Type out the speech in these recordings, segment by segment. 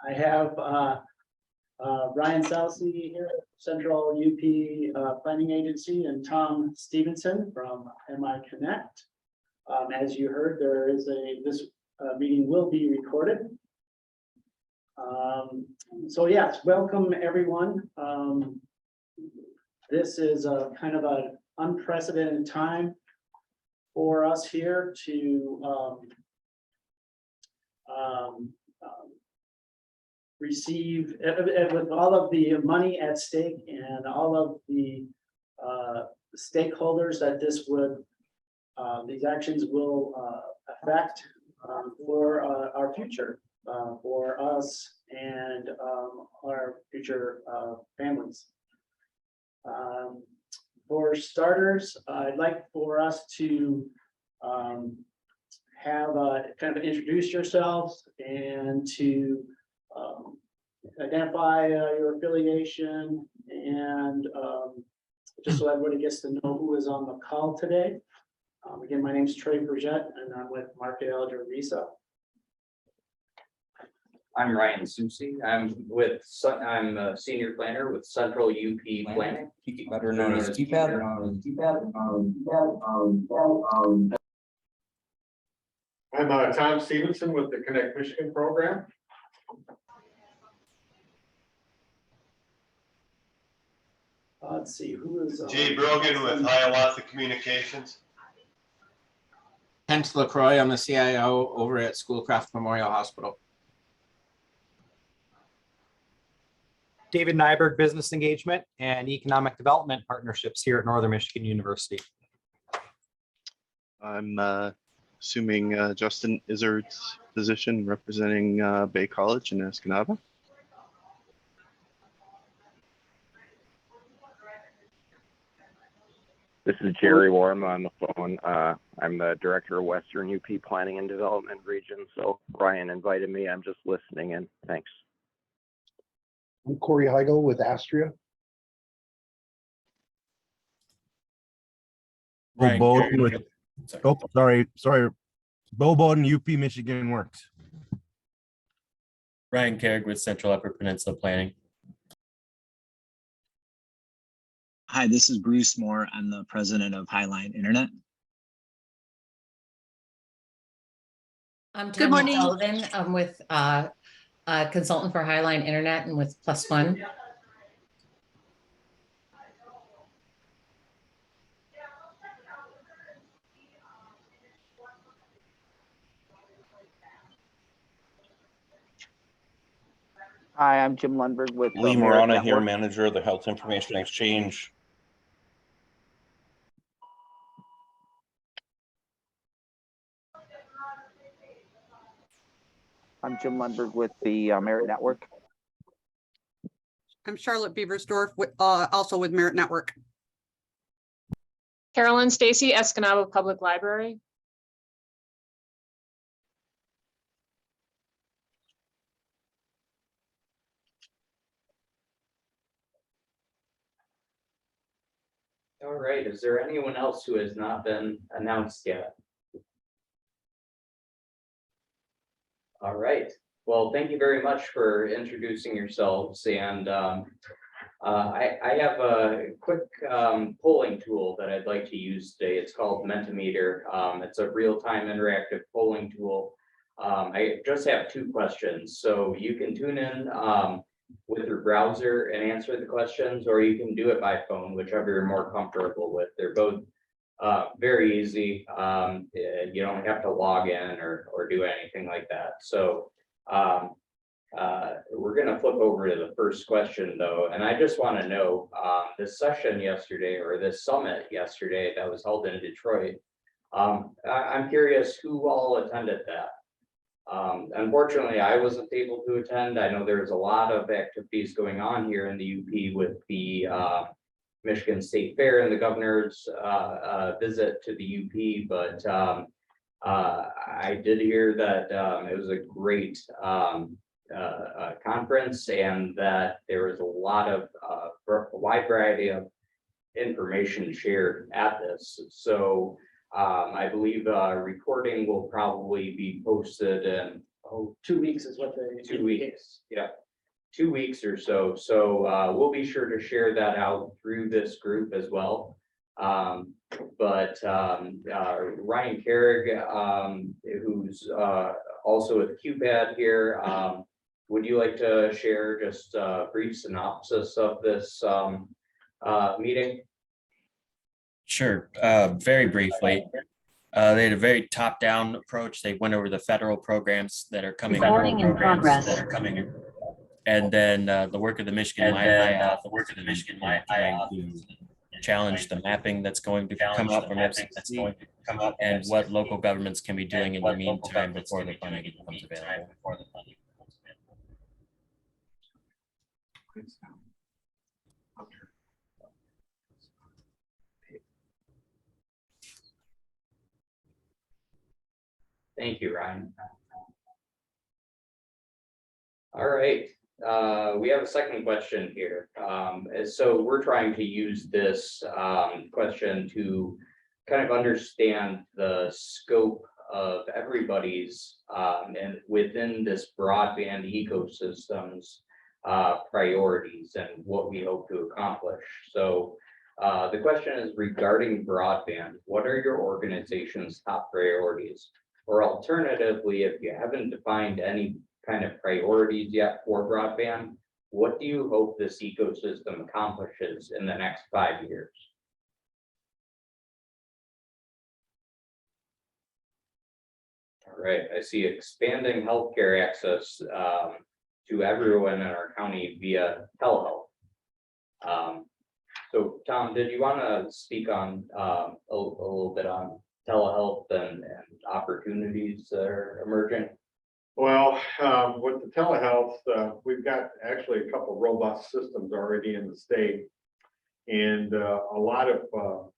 I have Ryan Salcy here, Central UP Planning Agency, and Tom Stevenson from MI Connect. As you heard, this meeting will be recorded. So yes, welcome everyone. This is a kind of an unprecedented time for us here to receive, with all of the money at stake and all of the stakeholders that these actions will affect for our future, for us and our future families. For starters, I'd like for us to have kind of introduce yourselves and to identify your affiliation, and just so everybody gets to know who is on the call today. Again, my name is Trey Burgett, and I'm with Markel Visa. I'm Ryan Susi. I'm a senior planner with Central UP Planning, better known as CUPPAD. I'm Tom Stevenson with the Connect Michigan program. Let's see, who is Jay Brogan with Hiawatha Communications. Kent LaCroix, I'm the CIO over at Schoolcraft Memorial Hospital. David Nyberg, Business Engagement and Economic Development Partnerships here at Northern Michigan University. I'm assuming Justin Izzard's position representing Bay College in Escanaba. This is Jerry Warren on the phone. I'm the director of Western UP Planning and Development Region. So Ryan invited me. I'm just listening in. Thanks. I'm Corey Heigl with Astria. Bo Bowden with, sorry. Bo Bowden, UP Michigan Works. Ryan Carrick with Central Upper Peninsula Planning. Hi, this is Bruce Moore. I'm the president of Highline Internet. I'm Good morning. Sullivan. I'm with a consultant for Highline Internet and with Plus One. Hi, I'm Jim Lundberg with Lee Morana here, manager of the Health Information Exchange. I'm Jim Lundberg with the Merit Network. I'm Charlotte Beversdorf, also with Merit Network. Carolyn Stacy, Escanaba Public Library. All right, is there anyone else who has not been announced yet? All right, well, thank you very much for introducing yourselves. And I have a quick polling tool that I'd like to use today. It's called Mentimeter. It's a real-time interactive polling tool. I just have two questions. So you can tune in with your browser and answer the questions, or you can do it by phone, whichever you're more comfortable with. They're both very easy. You don't have to log in or do anything like that. So we're going to flip over to the first question though. And I just want to know this session yesterday, or this summit yesterday that was held in Detroit. I'm curious who all attended that. Unfortunately, I wasn't able to attend. I know there's a lot of activities going on here in the UP with the Michigan State Fair and the governor's visit to the UP, but I did hear that it was a great conference, and that there was a lot of wide variety of information shared at this. So I believe recording will probably be posted in 2 weeks is what they. 2 weeks. Yeah, 2 weeks or so. So we'll be sure to share that out through this group as well. Ryan Carrig, who's also with CUPPAD here, would you like to share just a brief synopsis of this meeting? Sure, very briefly. They had a very top-down approach. They went over the federal programs that are coming. Recording in progress. That are coming in. And then the work of the Michigan challenge the mapping that's going to come up from FCC and what local governments can be doing in the meantime before the funding becomes available. Thank you, Ryan. All right, we have a second question here. So we're trying to use this question to kind of understand the scope of everybody's and within this broadband ecosystem's priorities and what we hope to accomplish. So the question is regarding broadband, what are your organization's top priorities? Or alternatively, if you haven't defined any kind of priorities yet for broadband, what do you hope this ecosystem accomplishes in the next 5 years? All right, I see expanding healthcare access to everyone in our county via telehealth. So Tom, did you want to speak on a little bit on telehealth and opportunities that are emerging? Well, with the telehealth, we've got actually a couple of robust systems already in the state, and a lot of the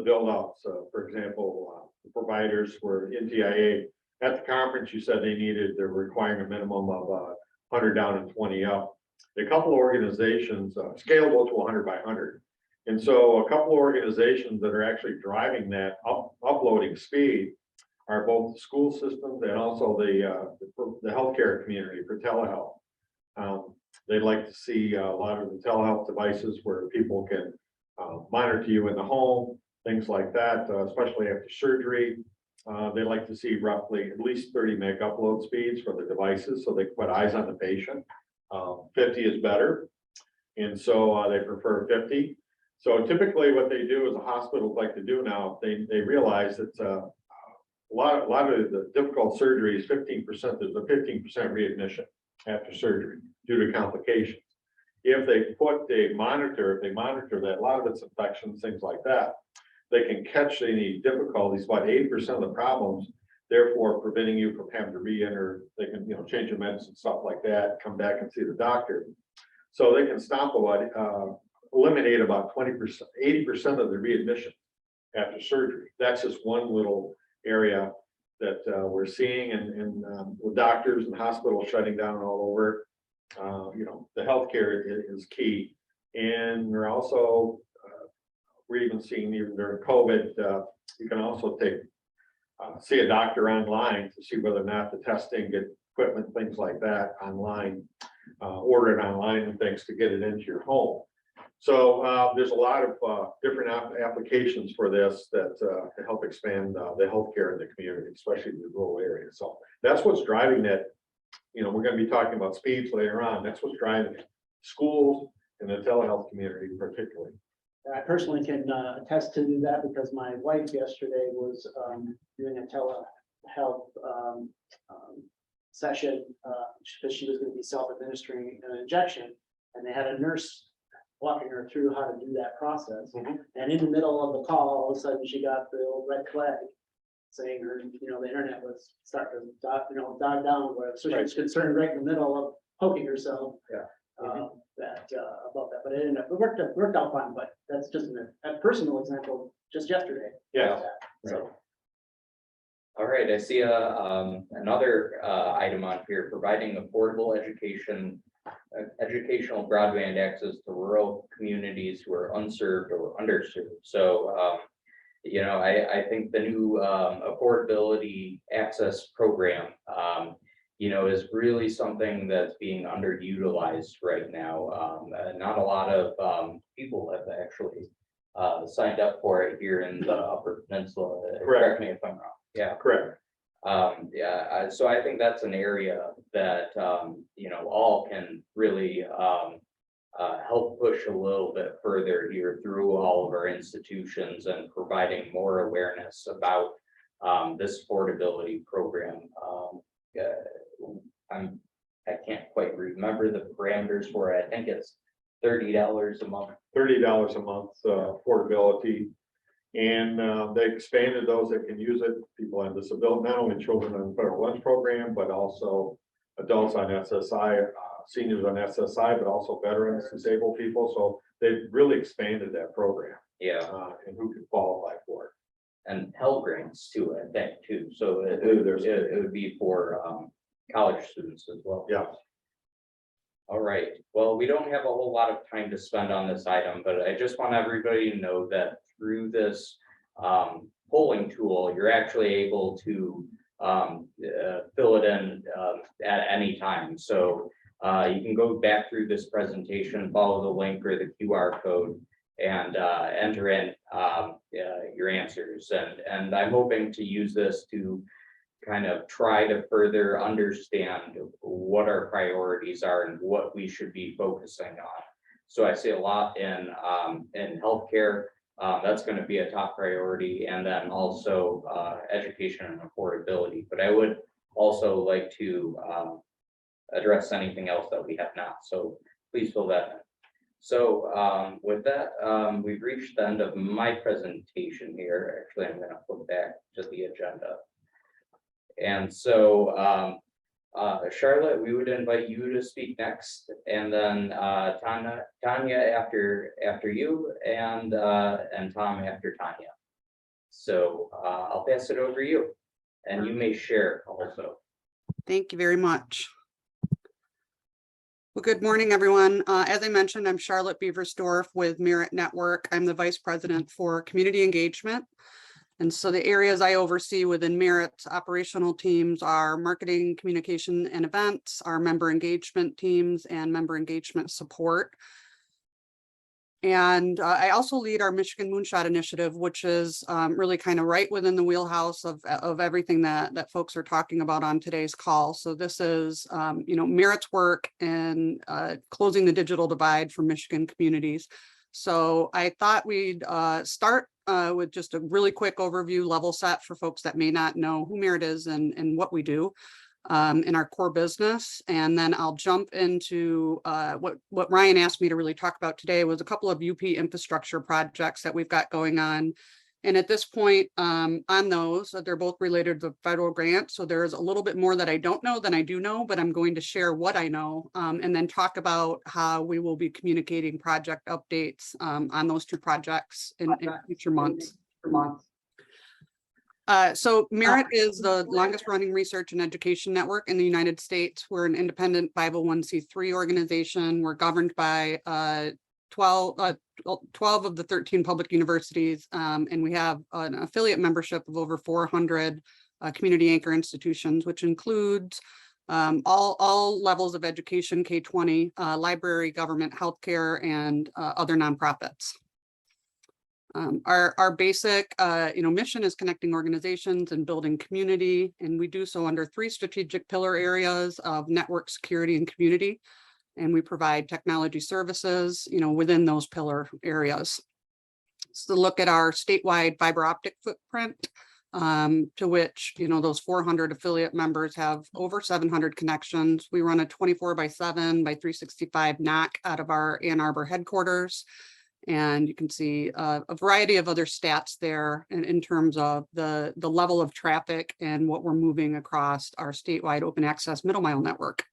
build outs, for example, the providers were NTIA. At the conference, you said they're requiring a minimum of 100 down and 20 up. A couple of organizations scalable to 100 by 100. And so a couple of organizations that are actually driving that uploading speed are both the school systems and also the healthcare community for telehealth. They'd like to see a lot of the telehealth devices where people can monitor you in the home, things like that, especially after surgery. They like to see roughly at least 30 meg upload speeds for the devices so they can put eyes on the patient. 50 is better. And so they prefer 50. So typically what they do is the hospitals like to do now, they realize that a lot of the difficult surgeries, 15%, there's a 15% readmission after surgery due to complications. If they monitor that, a lot of it's infections, things like that, they can catch any difficulties, about 80% of the problems, therefore preventing you from having to re-enter. They can, change your medicine, stuff like that, come back and see the doctor. So they can eliminate about 20%, 80% of the readmission after surgery. That's just one little area that we're seeing, and with doctors and hospitals shutting down all over. The healthcare is key, and we're also we're even seeing even during COVID, you can also see a doctor online to see whether or not the testing, get equipment, things like that online, order it online and things to get it into your home. So there's a lot of different applications for this that to help expand the healthcare in the community, especially in the rural areas. So that's what's driving that. We're going to be talking about speeds later on. That's what's driving it. Schools and the telehealth community particularly. I personally can attest to that because my wife yesterday was doing a telehealth session because she was going to be self-administering an injection, and they had a nurse walking her through how to do that process. And in the middle of the call, all of a sudden she got the old red flag saying her, the internet was starting to dive down, so she was concerned right in the middle of poking herself. About that, but it ended up, it worked out fine. But that's just a personal example just yesterday. Yeah. So. All right, I see another item on here, providing affordable educational broadband access to rural communities who are unserved or underserved. So you know, I think the new affordability access program, you know, is really something that's being underutilized right now. Not a lot of people have actually signed up for it here in the Upper Peninsula. Correct me if I'm wrong. Yeah. Correct. So I think that's an area that, you know, all can really help push a little bit further here through all of our institutions and providing more awareness about this affordability program. I can't quite remember the parameters for it. I think it's $30 a month. $30 a month affordability. And they expanded those that can use it. People on disability, not only children on the federal lunch program, but also adults on SSI, seniors on SSI, but also veterans, disabled people. So they've really expanded that program. Yeah. And who can qualify for it. And Pell Grants too, I think too. So it would be for college students as well. Yeah. All right. Well, we don't have a whole lot of time to spend on this item, but I just want everybody to know that through this polling tool, you're actually able to fill it in at any time. So you can go back through this presentation, follow the link or the QR code, and enter in your answers. And I'm hoping to use this to kind of try to further understand what our priorities are and what we should be focusing on. So I see a lot in healthcare. That's going to be a top priority, and then also education and affordability. But I would also like to address anything else that we have not. So please fill that in. So with that, we've reached the end of my presentation here. Actually, I'm going to flip back to the agenda. And so, Charlotte, we would invite you to speak next, and then Tanya after you, and Tom after Tanya. So I'll pass it over to you, and you may share also. Thank you very much. Well, good morning, everyone. As I mentioned, I'm Charlotte Beaversdorf with Merit Network. I'm the Vice President for Community Engagement. And so the areas I oversee within Merit's operational teams are marketing, communication, and events, our member engagement teams, and member engagement support. And I also lead our Michigan Moonshot initiative, which is really kind of right within the wheelhouse of everything that folks are talking about on today's call. So this is, you know, Merit's work in closing the digital divide for Michigan communities. So I thought we'd start with just a really quick overview, level set for folks that may not know who Merit is and what we do in our core business. And then I'll jump into what Ryan asked me to really talk about today was a couple of UP infrastructure projects that we've got going on. And at this point on those, they're both related to federal grants. So there's a little bit more that I don't know than I do know, but I'm going to share what I know and then talk about how we will be communicating project updates on those two projects in future months. So Merit is the longest running research and education network in the United States. We're an independent 501c3 organization. We're governed by 12 of the 13 public universities, and we have an affiliate membership of over 400 community anchor institutions, which includes all levels of education, K-20, library, government, healthcare, and other nonprofits. Our basic mission is connecting organizations and building community, and we do so under 3 strategic pillar areas of network, security, and community. And we provide technology services, within those pillar areas. So look at our statewide fiber optic footprint, to which, those 400 affiliate members have over 700 connections. We run a 24/7 by 365 NOC out of our Ann Arbor headquarters. And you can see a variety of other stats there in terms of the level of traffic and what we're moving across our statewide open access middle mile network.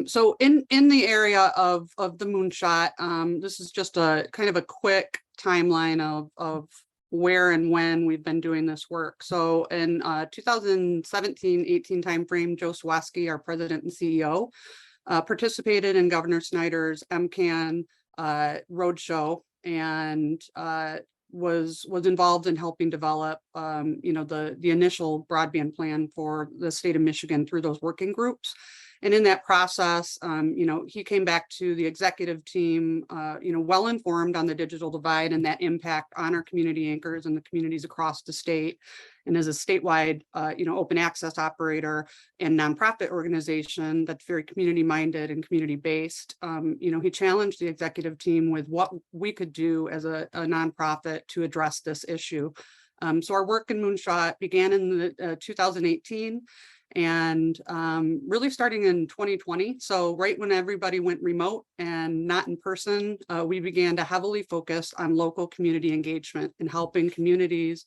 So in the area of the Moonshot, this is just a kind of a quick timeline of where and when we've been doing this work. So in 2017-18 timeframe, Joe Swaski, our president and CEO, participated in Governor Snyder's MCAN roadshow and was involved in helping develop, the initial broadband plan for the state of Michigan through those working groups. And in that process, he came back to the executive team, well informed on the digital divide and that impact on our community anchors and the communities across the state. And as a statewide, open access operator and nonprofit organization that's very community minded and community based, he challenged the executive team with what we could do as a nonprofit to address this issue. So our work in Moonshot began in 2018. And really starting in 2020, so right when everybody went remote and not in person, we began to heavily focus on local community engagement and helping communities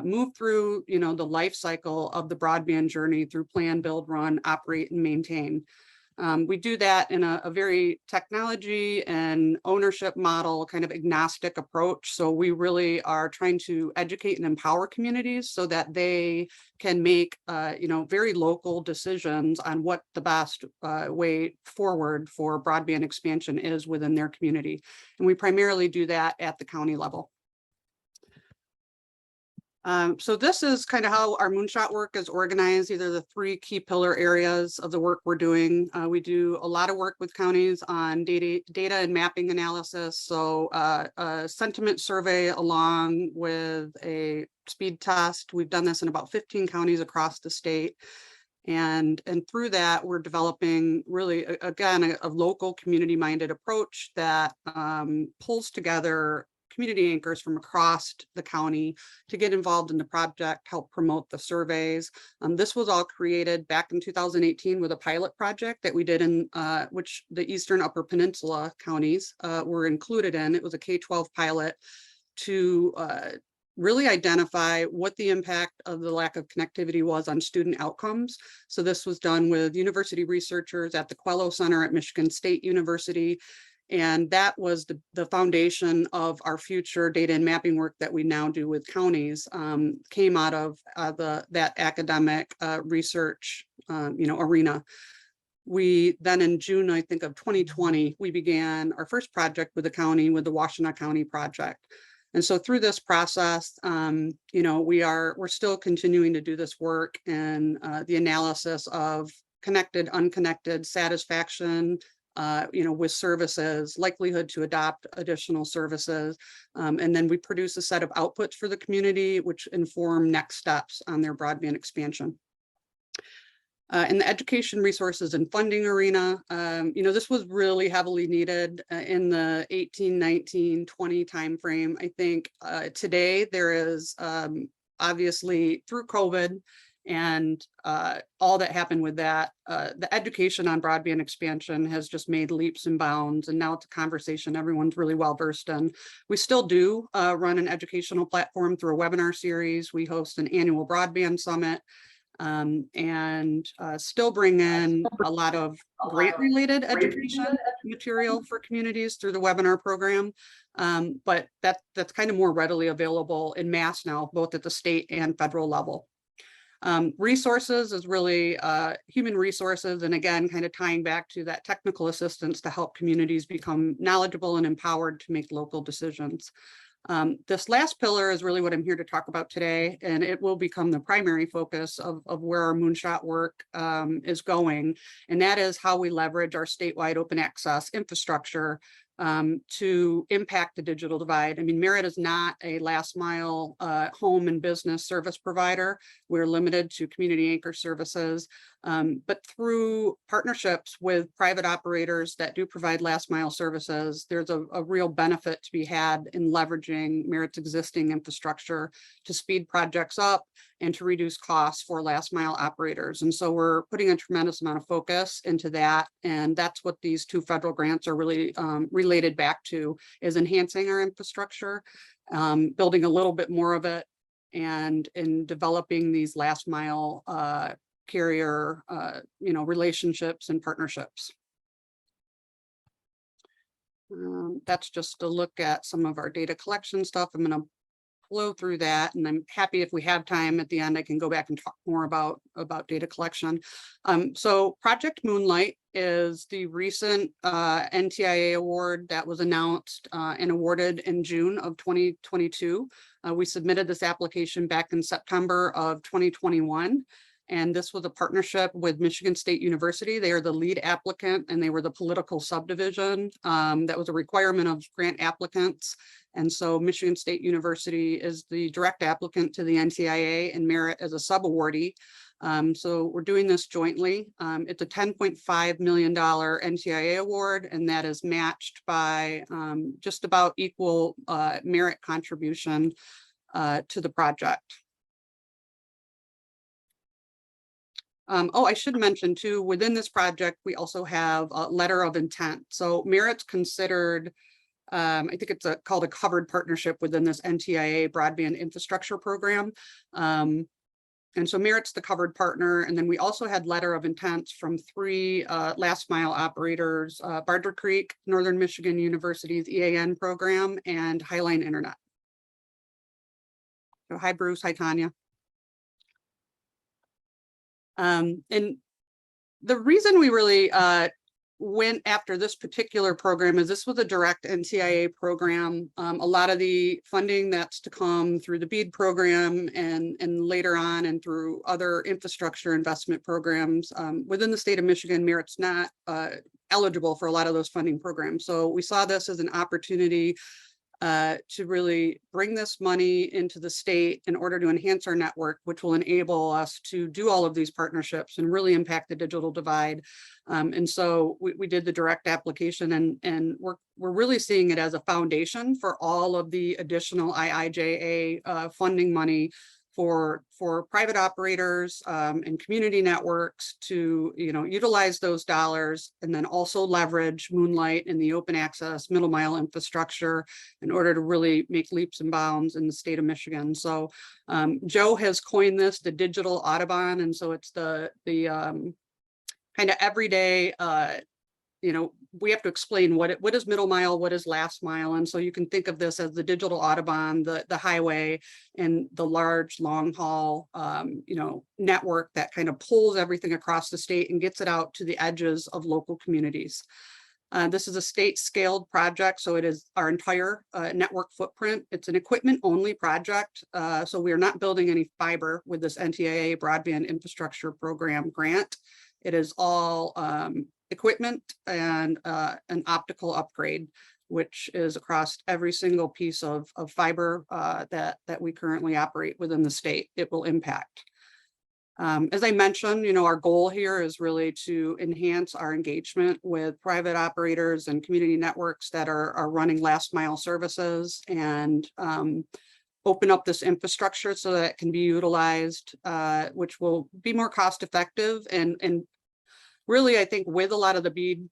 move through, the life cycle of the broadband journey through plan, build, run, operate, and maintain. We do that in a very technology and ownership model kind of agnostic approach. So we really are trying to educate and empower communities so that they can make, very local decisions on what the best way forward for broadband expansion is within their community. And we primarily do that at the county level. So this is kind of how our Moonshot work is organized. These are the three key pillar areas of the work we're doing. We do a lot of work with counties on data and mapping analysis. So a sentiment survey along with a speed test. We've done this in about 15 counties across the state. And through that, we're developing really, again, a local community minded approach that pulls together community anchors from across the county to get involved in the project, help promote the surveys. This was all created back in 2018 with a pilot project that we did in which the Eastern Upper Peninsula counties were included in. It was a K-12 pilot to really identify what the impact of the lack of connectivity was on student outcomes. So this was done with university researchers at the Quello Center at Michigan State University. And that was the foundation of our future data and mapping work that we now do with counties, came out of that academic research, arena. We then in June, I think of 2020, we began our first project with the county with the Washtenaw County project. And so through this process, we're still continuing to do this work and the analysis of connected, unconnected, satisfaction, with services, likelihood to adopt additional services. And then we produce a set of outputs for the community, which inform next steps on their broadband expansion. In the education resources and funding arena, this was really heavily needed in the 18, 19, 20 timeframe. I think today there is obviously through COVID and all that happened with that, the education on broadband expansion has just made leaps and bounds. And now it's a conversation everyone's really well versed in. We still do run an educational platform through a webinar series. We host an annual broadband summit and still bring in a lot of grant related education material for communities through the webinar program. But that's kind of more readily available in mass now, both at the state and federal level. Resources is really human resources, and again, kind of tying back to that technical assistance to help communities become knowledgeable and empowered to make local decisions. This last pillar is really what I'm here to talk about today, and it will become the primary focus of where our Moonshot work is going, and that is how we leverage our statewide open access infrastructure to impact the digital divide. I mean, Merit is not a last mile home and business service provider. We're limited to community anchor services, but through partnerships with private operators that do provide last mile services, there's a real benefit to be had in leveraging Merit's existing infrastructure to speed projects up and to reduce costs for last mile operators. And so we're putting a tremendous amount of focus into that. And that's what these two federal grants are really related back to, is enhancing our infrastructure, building a little bit more of it, and in developing these last mile carrier relationships and partnerships. That's just a look at some of our data collection stuff. I'm going to blow through that, and I'm happy if we have time at the end, I can go back and talk more about data collection. So Project Moonlight is the recent NTIA award that was announced and awarded in June of 2022. We submitted this application back in September of 2021. And this was a partnership with Michigan State University. They are the lead applicant and they were the political subdivision. That was a requirement of grant applicants. And so Michigan State University is the direct applicant to the NTIA and Merit as a sub-awardee. So we're doing this jointly. It's a $10.5 million NTIA award, and that is matched by just about equal merit contribution to the project. Oh, I should mention too, within this project, we also have a letter of intent. So Merit's considered, I think it's called a covered partnership within this NTIA broadband infrastructure program. And so Merit's the covered partner. And then we also had letter of intents from 3 last mile operators, Barger Creek, Northern Michigan University's EAN program, and Highline Internet. So hi, Bruce. Hi, Tanya. And the reason we really went after this particular program is this was a direct NTIA program. A lot of the funding that's to come through the BEAD program and later on and through other infrastructure investment programs within the state of Michigan, Merit's not eligible for a lot of those funding programs. So we saw this as an opportunity to really bring this money into the state in order to enhance our network, which will enable us to do all of these partnerships and really impact the digital divide. And so we did the direct application, and we're really seeing it as a foundation for all of the additional IIJA funding money for private operators and community networks to utilize those dollars and then also leverage Moonlight and the open access middle mile infrastructure in order to really make leaps and bounds in the state of Michigan. So Joe has coined this the digital Audubon, and so it's the kind of everyday we have to explain what is middle mile, what is last mile. And so you can think of this as the digital Audubon, the highway, and the large long haul, network that kind of pulls everything across the state and gets it out to the edges of local communities. This is a state scaled project, so it is our entire network footprint. It's an equipment only project. So we are not building any fiber with this NTIA broadband infrastructure program grant. It is all equipment and an optical upgrade, which is across every single piece of fiber that we currently operate within the state. It will impact. As I mentioned, our goal here is really to enhance our engagement with private operators and community networks that are running last mile services, and open up this infrastructure so that it can be utilized, which will be more cost effective. And really, I think with a lot of the BEAD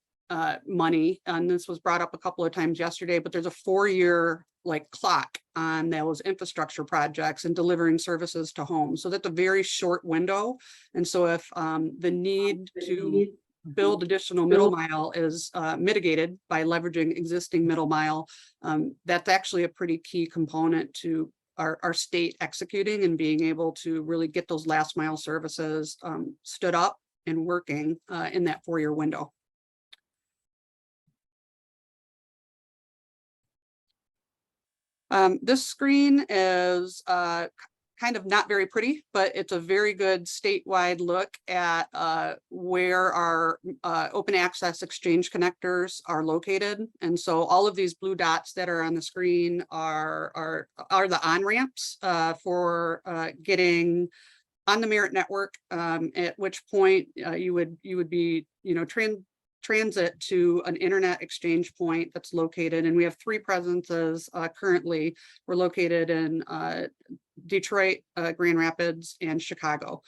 money, and this was brought up a couple of times yesterday, but there's a 4-year clock on those infrastructure projects and delivering services to homes. So that's a very short window. And so if the need to build additional middle mile is mitigated by leveraging existing middle mile, that's actually a pretty key component to our state executing and being able to really get those last mile services stood up and working in that 4-year window. This screen is kind of not very pretty, but it's a very good statewide look at where our open access exchange connectors are located. And so all of these blue dots that are on the screen are the on-ramps for getting on the Merit network, at which point you would be, transit to an internet exchange point that's located. And we have 3 presences currently. We're located in Detroit, Grand Rapids, and Chicago.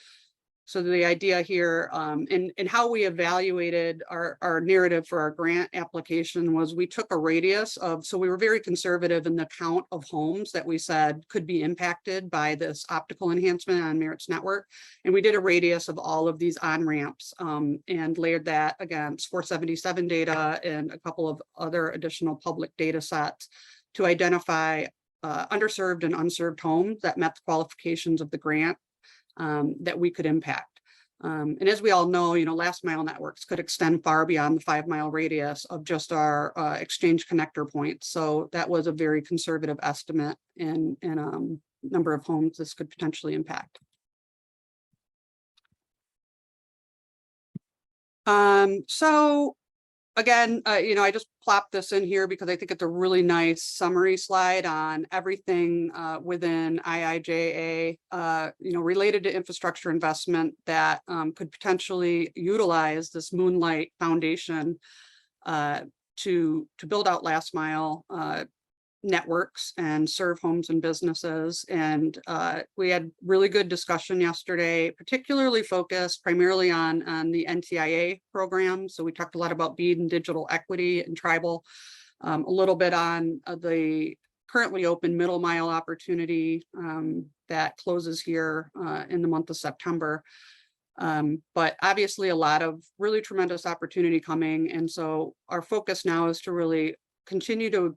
So the idea here and how we evaluated our narrative for our grant application was we took a radius of, so we were very conservative in the count of homes that we said could be impacted by this optical enhancement on Merit's network. And we did a radius of all of these on-ramps and layered that against 477 data and a couple of other additional public data sets to identify underserved and unserved homes that met the qualifications of the grant that we could impact. And as we all know, last mile networks could extend far beyond the 5-mile radius of just our exchange connector points. So that was a very conservative estimate in number of homes this could potentially impact. So again, I just plopped this in here because I think it's a really nice summary slide on everything within IIJA, related to infrastructure investment that could potentially utilize this Moonlight Foundation to build out last mile networks and serve homes and businesses. And we had really good discussion yesterday, particularly focused primarily on the NTIA program. So we talked a lot about BEAD and digital equity and tribal, a little bit on the currently open middle mile opportunity that closes here in the month of September. But obviously a lot of really tremendous opportunity coming. And so our focus now is to really continue to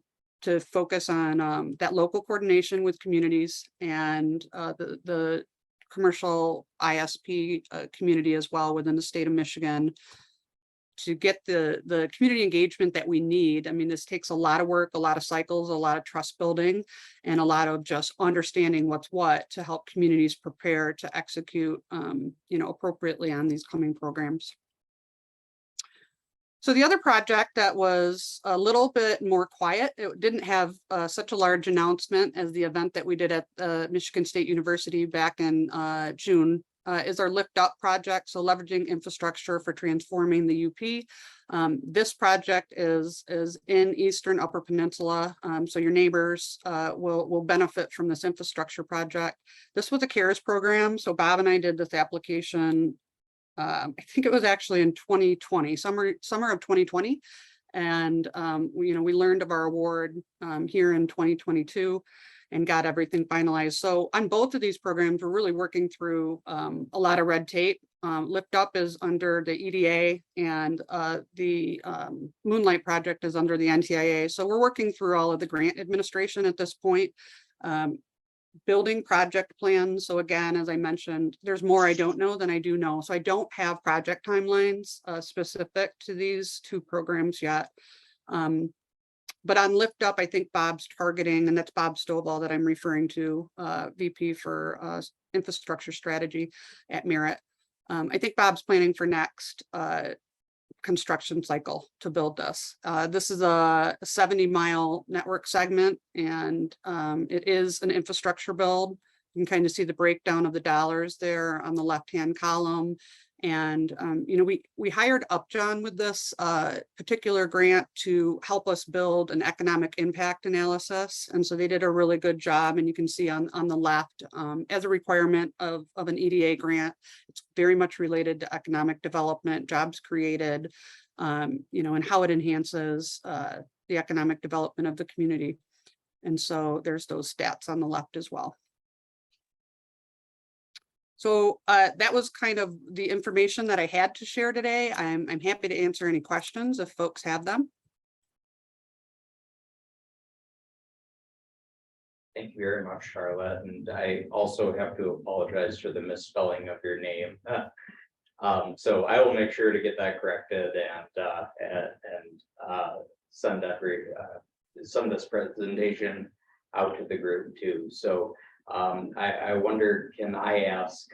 focus on that local coordination with communities and the commercial ISP community as well within the state of Michigan to get the community engagement that we need. I mean, this takes a lot of work, a lot of cycles, a lot of trust building, and a lot of just understanding what's what to help communities prepare to execute, appropriately on these coming programs. So the other project that was a little bit more quiet, it didn't have such a large announcement as the event that we did at Michigan State University back in June, is our Lift Up project. So leveraging infrastructure for transforming the UP. This project is in Eastern Upper Peninsula. So your neighbors will benefit from this infrastructure project. This was a CARES program. So Bob and I did this application I think it was actually in 2020, summer of 2020. And we learned of our award here in 2022 and got everything finalized. So on both of these programs, we're really working through a lot of red tape. Lift Up is under the EDA and the Moonlight project is under the NTIA. So we're working through all of the grant administration at this point. Building project plans. So again, as I mentioned, there's more I don't know than I do know. So I don't have project timelines specific to these two programs yet. But on Lift Up, I think Bob's targeting, and that's Bob Stovall that I'm referring to, VP for infrastructure strategy at Merit. I think Bob's planning for next construction cycle to build this. This is a 70-mile network segment, and it is an infrastructure build. You can kind of see the breakdown of the dollars there on the left-hand column. And we hired Upjohn with this particular grant to help us build an economic impact analysis. And so they did a really good job. And you can see on the left, as a requirement of an EDA grant, it's very much related to economic development, jobs created, and how it enhances the economic development of the community. And so there's those stats on the left as well. So that was kind of the information that I had to share today. I'm happy to answer any questions if folks have them. Thank you very much, Charlotte. And I also have to apologize for the misspelling of your name. So I will make sure to get that corrected and send this presentation out to the group too. So I wonder, can I ask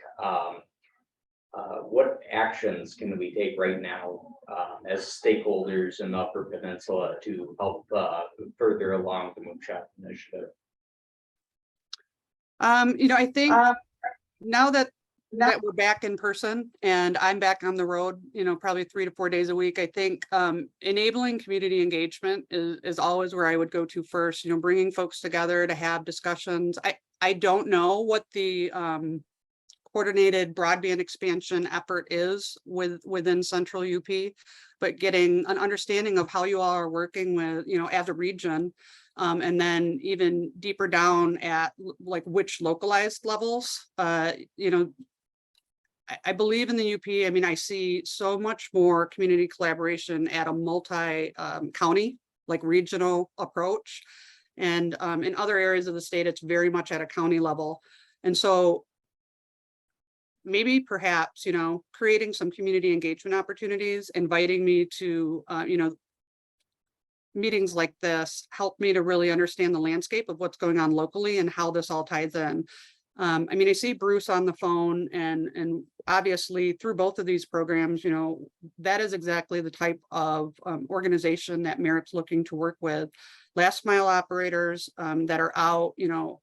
what actions can we take right now as stakeholders in the Upper Peninsula to help further along the Moonshot initiative? I think now that we're back in person and I'm back on the road, probably 3 to 4 days a week, I think enabling community engagement is always where I would go to first, bringing folks together to have discussions. I don't know what the coordinated broadband expansion effort is within Central UP, but getting an understanding of how you all are working with, as a region, and then even deeper down at like which localized levels, I believe in the UP. I mean, I see so much more community collaboration at a multi-county, like regional approach. And in other areas of the state, it's very much at a county level. And so maybe perhaps, you know, creating some community engagement opportunities, inviting me to, you know, meetings like this help me to really understand the landscape of what's going on locally and how this all ties in. I mean, I see Bruce on the phone, and obviously through both of these programs, you know, that is exactly the type of organization that Merit's looking to work with. Last mile operators that are out, you know,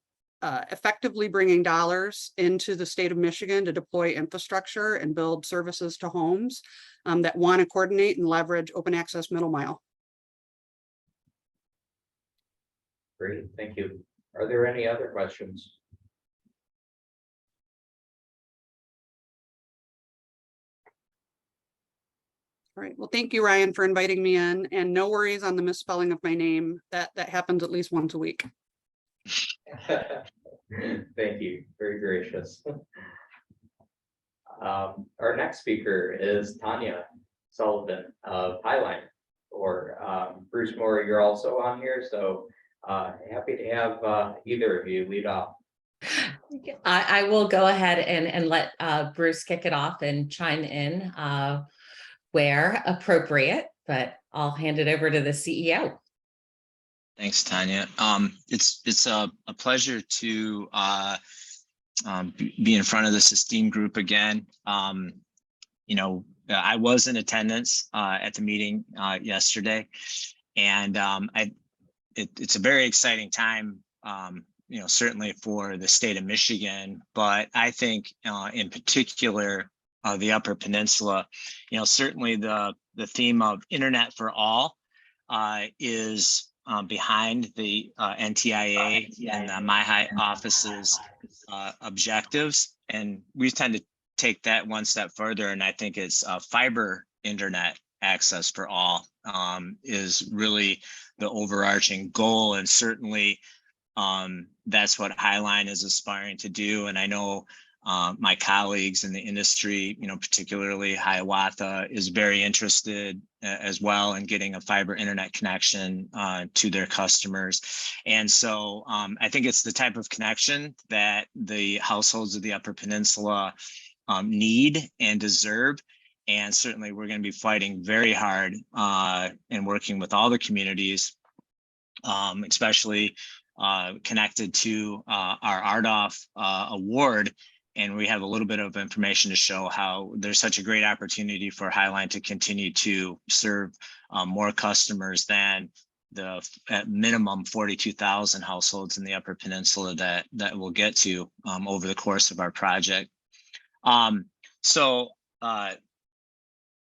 effectively bringing dollars into the state of Michigan to deploy infrastructure and build services to homes that want to coordinate and leverage open access middle mile. Great, thank you. Are there any other questions? All right, well, thank you, Ryan, for inviting me in, and no worries on the misspelling of my name. That happens at least once a week. Thank you, very gracious. Our next speaker is Tanya Sullivan of Highline, or Bruce Moore, you're also on here, so happy to have either of you lead off. I will go ahead and let Bruce kick it off and chime in where appropriate, but I'll hand it over to the CEO. Thanks, Tanya. It's a pleasure to be in front of this esteemed group again. You know, I was in attendance at the meeting yesterday, and it's a very exciting time, you know, certainly for the state of Michigan, but I think in particular, the Upper Peninsula, you know, certainly the theme of Internet for All is behind the NTIA and MyHigh office's objectives. And we tend to take that one step further. And I think it's fiber internet access for all is really the overarching goal. And certainly that's what Highline is aspiring to do. And I know my colleagues in the industry, you know, particularly Hiawatha, is very interested as well in getting a fiber internet connection to their customers. And so I think it's the type of connection that the households of the Upper Peninsula need and deserve. And certainly we're going to be fighting very hard and working with all the communities, especially connected to our RDOF award. And we have a little bit of information to show how there's such a great opportunity for Highline to continue to serve more customers than the at minimum 42,000 households in the Upper Peninsula that we'll get to over the course of our project.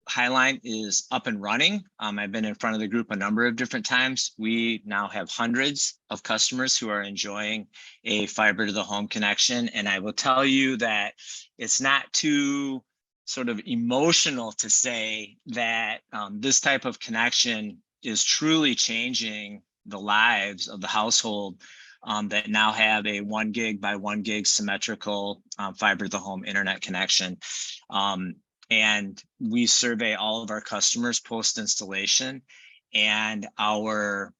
Highline is up and running. I've been in front of the group a number of different times. We now have hundreds of customers who are enjoying a fiber to the home connection. And I will tell you that it's not too sort of emotional to say that this type of connection is truly changing the lives of the household that now have a 1 gig by 1 gig symmetrical fiber to the home internet connection. And we survey all of our customers post installation, and our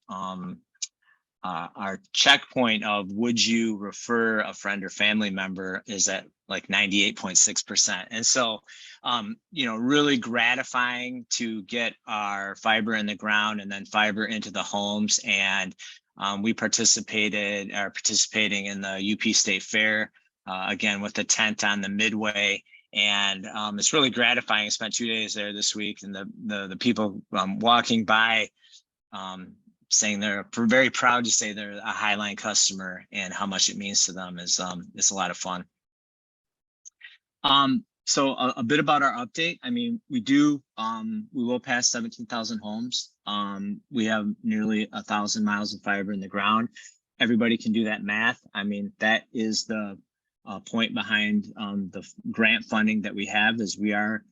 checkpoint of would you refer a friend or family member is at like 98.6%. And so, you know, really gratifying to get our fiber in the ground and then fiber into the homes. And we are participating in the UP State Fair, again, with the tent on the Midway. And it's really gratifying. I spent 2 days there this week, and the people walking by saying they're very proud to say they're a Highline customer and how much it means to them is it's a lot of fun. So a bit about our update. I mean, we will pass 17,000 homes. We have nearly 1,000 miles of fiber in the ground. Everybody can do that math. I mean, that is the point behind the grant funding that we have, is we are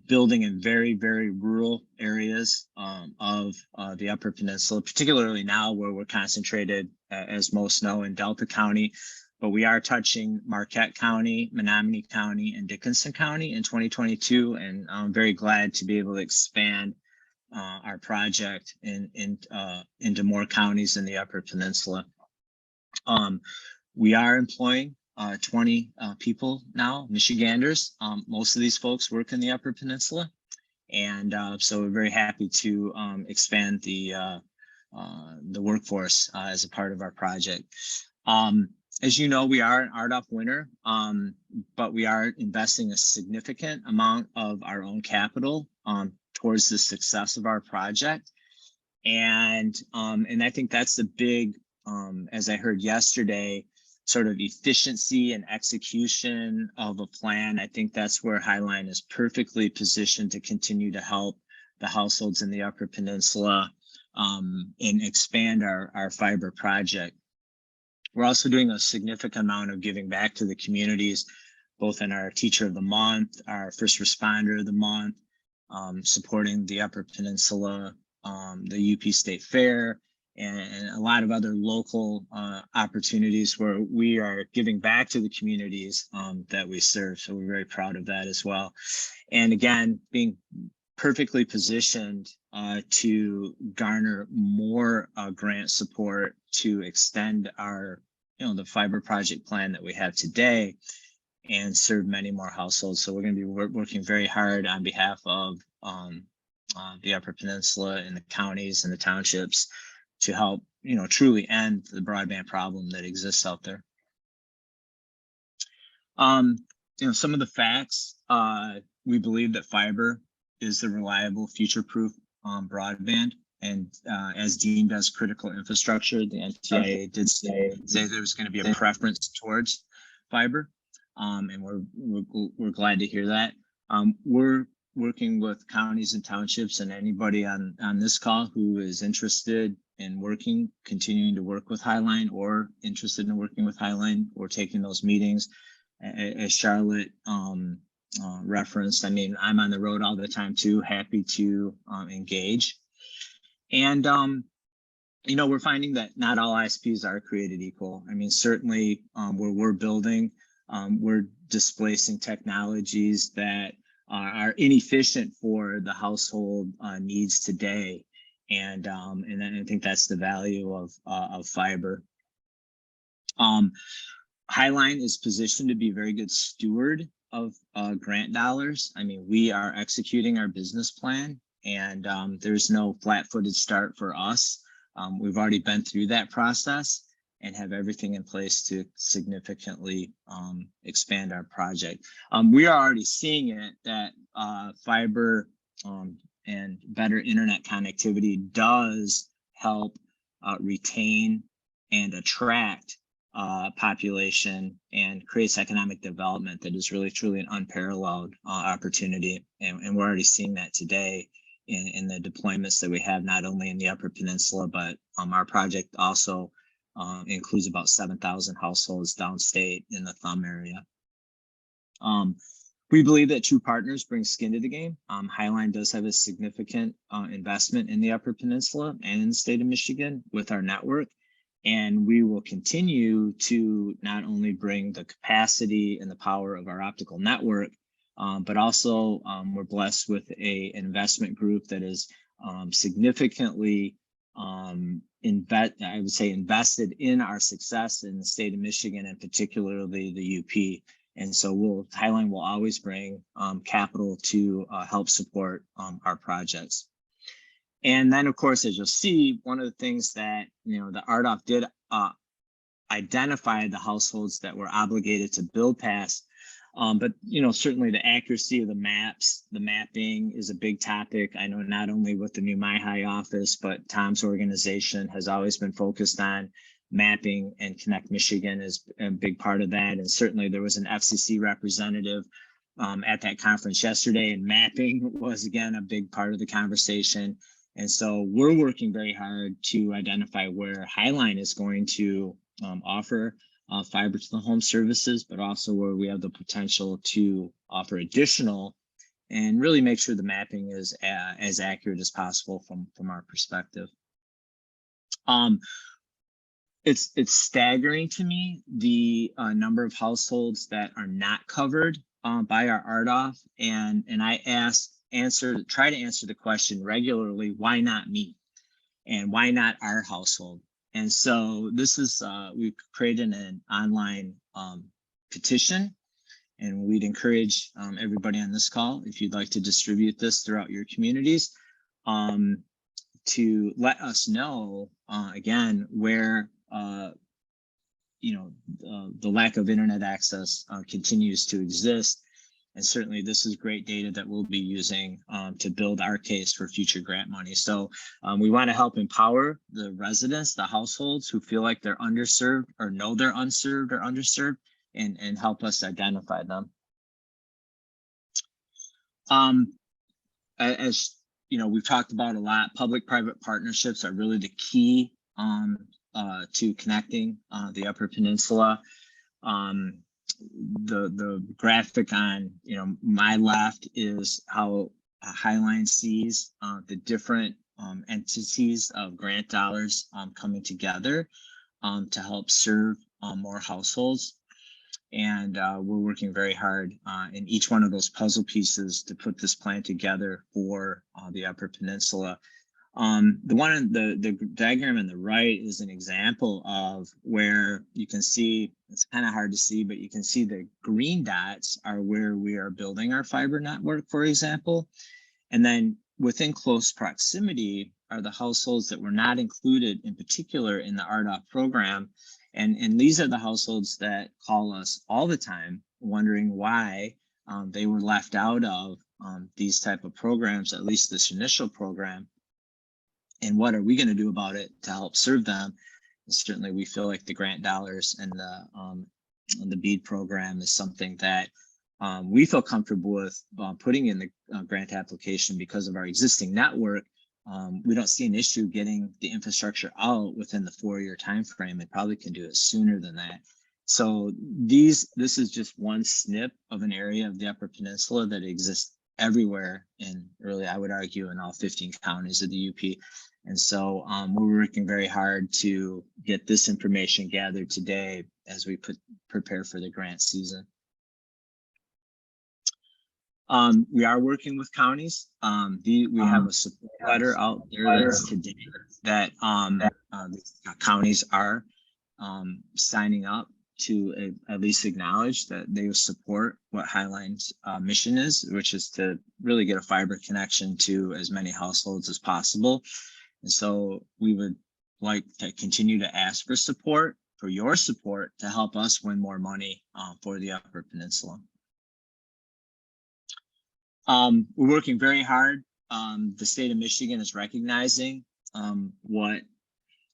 building in very, very rural areas of the Upper Peninsula, particularly now where we're concentrated, as most know, in Delta County. But we are touching Marquette County, Menominee County, and Dickinson County in 2022. And I'm very glad to be able to expand our project into more counties in the Upper Peninsula. We are employing 20 people now, Michiganders. Most of these folks work in the Upper Peninsula. And so we're very happy to expand the workforce as a part of our project. As you know, we are an RDOF winner, but we are investing a significant amount of our own capital towards the success of our project. And I think that's the big, as I heard yesterday, sort of efficiency and execution of a plan. I think that's where Highline is perfectly positioned to continue to help the households in the Upper Peninsula and expand our fiber project. We're also doing a significant amount of giving back to the communities, both in our Teacher of the Month, our First Responder of the Month, supporting the Upper Peninsula, the UP State Fair, and a lot of other local opportunities where we are giving back to the communities that we serve. So we're very proud of that as well. And again, being perfectly positioned to garner more grant support to extend our, the fiber project plan that we have today and serve many more households. So we're going to be working very hard on behalf of the Upper Peninsula and the counties and the townships to help, truly end the broadband problem that exists out there. Some of the facts, we believe that fiber is the reliable, future-proof broadband, and as deemed as critical infrastructure, the NTIA did say there was going to be a preference towards fiber, and we're glad to hear that. We're working with counties and townships and anybody on this call who is interested in continuing to work with Highline or interested in working with Highline or taking those meetings. As Charlotte referenced, I mean, I'm on the road all the time too, happy to engage. And, we're finding that not all ISPs are created equal. I mean, certainly where we're building, we're displacing technologies that are inefficient for the household needs today. And I think that's the value of fiber. Highline is positioned to be a very good steward of grant dollars. I mean, we are executing our business plan, and there's no flat-footed start for us. We've already been through that process and have everything in place to significantly expand our project. We are already seeing it that fiber and better internet connectivity does help retain and attract population and creates economic development that is really truly an unparalleled opportunity. And we're already seeing that today in the deployments that we have, not only in the Upper Peninsula, but our project also includes about 7,000 households downstate in the Thumb area. We believe that true partners bring skin to the game. Highline does have a significant investment in the Upper Peninsula and in the state of Michigan with our network. And we will continue to not only bring the capacity and the power of our optical network, but also we're blessed with an investment group that is significantly invested in our success in the state of Michigan and particularly the UP. And so Highline will always bring capital to help support our projects. And then, of course, as you'll see, one of the things that, the RDOF did identify the households that were obligated to build past. But, certainly the accuracy of the maps, the mapping is a big topic. I know not only with the new MyHigh office, but Tom's organization has always been focused on mapping, and Connect Michigan is a big part of that. And certainly there was an FCC representative at that conference yesterday, and mapping was, again, a big part of the conversation. And so we're working very hard to identify where Highline is going to offer fiber to the home services, but also where we have the potential to offer additional and really make sure the mapping is as accurate as possible from our perspective. It's staggering to me the number of households that are not covered by our RDOF, and I asked try to answer the question regularly, why not me? And why not our household? And so this is, we've created an online petition, and we'd encourage everybody on this call, if you'd like to distribute this throughout your communities, to let us know, again, where, the lack of internet access continues to exist. And certainly this is great data that we'll be using to build our case for future grant money. So we want to help empower the residents, the households who feel like they're underserved or know they're unserved or underserved, and help us identify them. As you know, we've talked about a lot, public-private partnerships are really the key to connecting the Upper Peninsula. The graphic on my left is how Highline sees the different entities of grant dollars coming together to help serve more households. And we're working very hard in each one of those puzzle pieces to put this plan together for the Upper Peninsula. The one in the diagram on the right is an example of where you can see, it's kind of hard to see, but you can see the green dots are where we are building our fiber network, for example. And then within close proximity are the households that were not included in particular in the RDOF program. And these are the households that call us all the time, wondering why they were left out of these type of programs, at least this initial program. And what are we going to do about it to help serve them? And certainly we feel like the grant dollars and the BEAD program is something that we feel comfortable with putting in the grant application because of our existing network. We don't see an issue getting the infrastructure out within the 4-year time frame. It probably can do it sooner than that. So this is just one snip of an area of the Upper Peninsula that exists everywhere, and really I would argue in all 15 counties of the UP. And so we're working very hard to get this information gathered today as we prepare for the grant season. We are working with counties. We have a support letter out there that's today that counties are signing up to at least acknowledge that they support what Highline's mission is, which is to really get a fiber connection to as many households as possible. And so we would like to continue to ask for support, for your support, to help us win more money for the Upper Peninsula. We're working very hard. The state of Michigan is recognizing what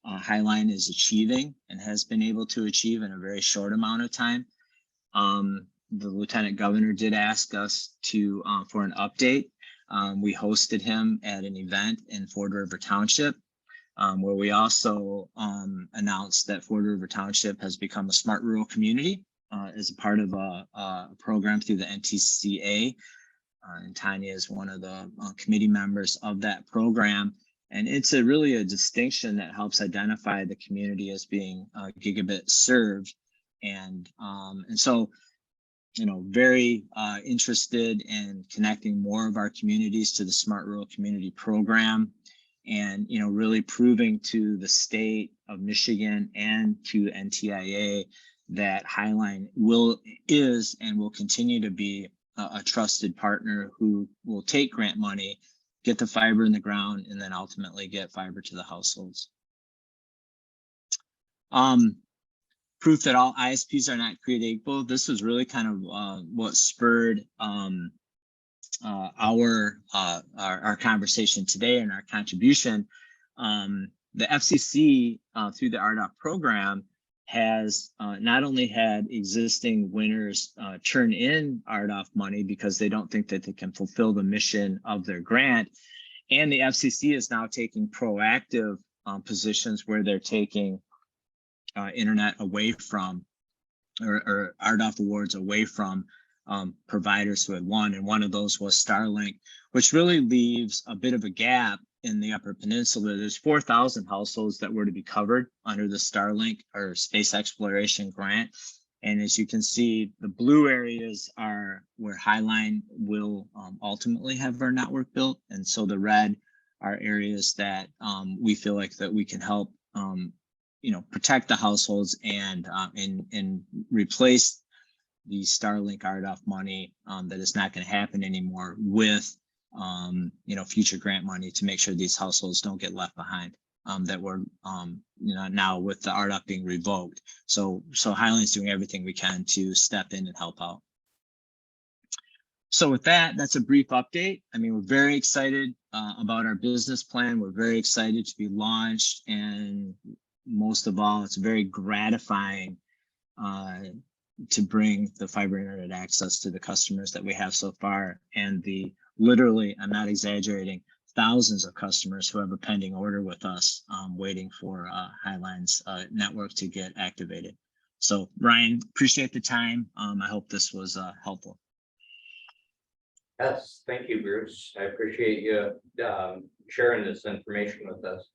Highline is achieving and has been able to achieve in a very short amount of time. The Lieutenant Governor did ask us to for an update. We hosted him at an event in Ford River Township, where we also announced that Ford River Township has become a smart rural community as a part of a program through the NTCA. And Tanya is one of the committee members of that program. And it's really a distinction that helps identify the community as being gigabit served. And so, very interested in connecting more of our communities to the Smart Rural Community Program, and, really proving to the state of Michigan and to NTIA that Highline is and will continue to be a trusted partner who will take grant money, get the fiber in the ground, and then ultimately get fiber to the households. Proof that all ISPs are not created equal. This was really kind of what spurred our conversation today and our contribution. The FCC through the RDOF program has not only had existing winners turn in RDOF money because they don't think that they can fulfill the mission of their grant, and the FCC is now taking proactive positions where they're taking internet away from, or RDOF awards away from providers who had won, and one of those was Starlink, which really leaves a bit of a gap in the Upper Peninsula. There's 4,000 households that were to be covered under the Starlink or space exploration grant. And as you can see, the blue areas are where Highline will ultimately have our network built. And so the red are areas that we feel like that we can help, protect the households and replace the Starlink RDOF money that is not going to happen anymore with, future grant money to make sure these households don't get left behind. That we're, now with the RDOF being revoked. So Highline's doing everything we can to step in and help out. So with that, that's a brief update. I mean, we're very excited about our business plan. We're very excited to be launched. And most of all, it's very gratifying to bring the fiber internet access to the customers that we have so far. And literally, I'm not exaggerating, thousands of customers who have a pending order with us waiting for Highline's network to get activated. So Ryan, appreciate the time. I hope this was helpful. Yes, thank you, Bruce. I appreciate you sharing this information with us.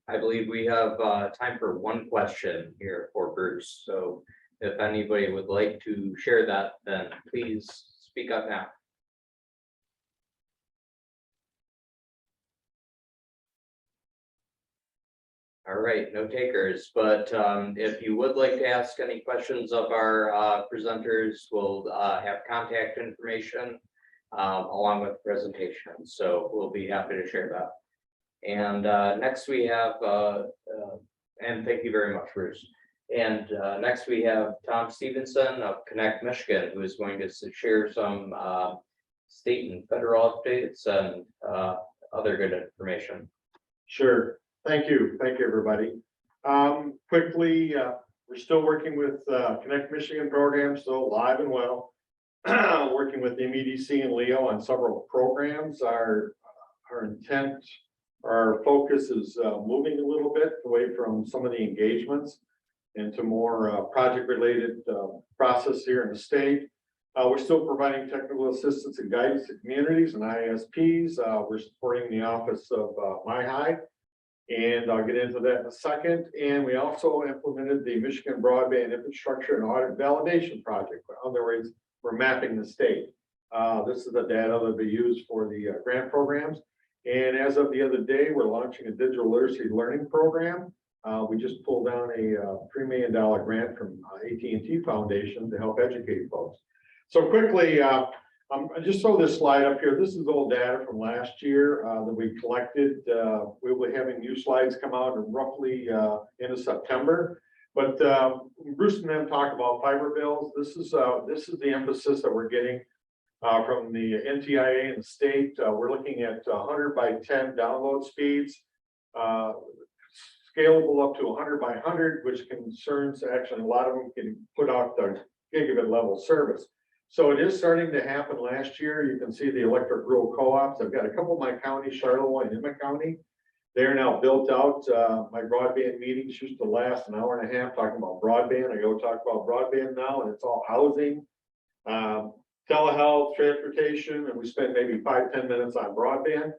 I believe we have time for one question here for Bruce. So if anybody would like to share that, then please speak up now. All right, no takers, but if you would like to ask any questions of our presenters, we'll have contact information along with the presentation. So we'll be happy to share that. And next we have, and thank you very much, Bruce. And next we have Tom Stevenson of Connect Michigan, who is going to share some state and federal updates and other good information. Sure. Thank you. Thank you, everybody. Quickly, we're still working with Connect Michigan program, still alive and well. Working with the MEDC and Leo on several programs. Our intent, our focus is moving a little bit away from some of the engagements into more project-related process here in the state. We're still providing technical assistance and guidance to communities and ISPs. We're supporting the office of MyHigh, and I'll get into that in a second. And we also implemented the Michigan Broadband Infrastructure and Audit Validation Project. In other words, we're mapping the state. This is the data that will be used for the grant programs. And as of the other day, we're launching a digital literacy learning program. We just pulled down a $3 million grant from AT&T Foundation to help educate folks. So quickly, I just throw this slide up here. This is old data from last year that we collected. We'll be having new slides come out in roughly end of September. But Bruce and them talk about fiber bills. This is the emphasis that we're getting from the NTIA and the state. We're looking at 100 by 10 download speeds, scalable up to 100 by 100, which concerns actually a lot of them can put out the gigabit level service. So it is starting to happen. Last year, you can see the electric rural co-ops. I've got a couple of my counties, Charlotte and Emmet County. They're now built out. My broadband meetings used to last an hour and a half talking about broadband. I go talk about broadband now, and it's all housing, telehealth, transportation, and we spend maybe 5-10 minutes on broadband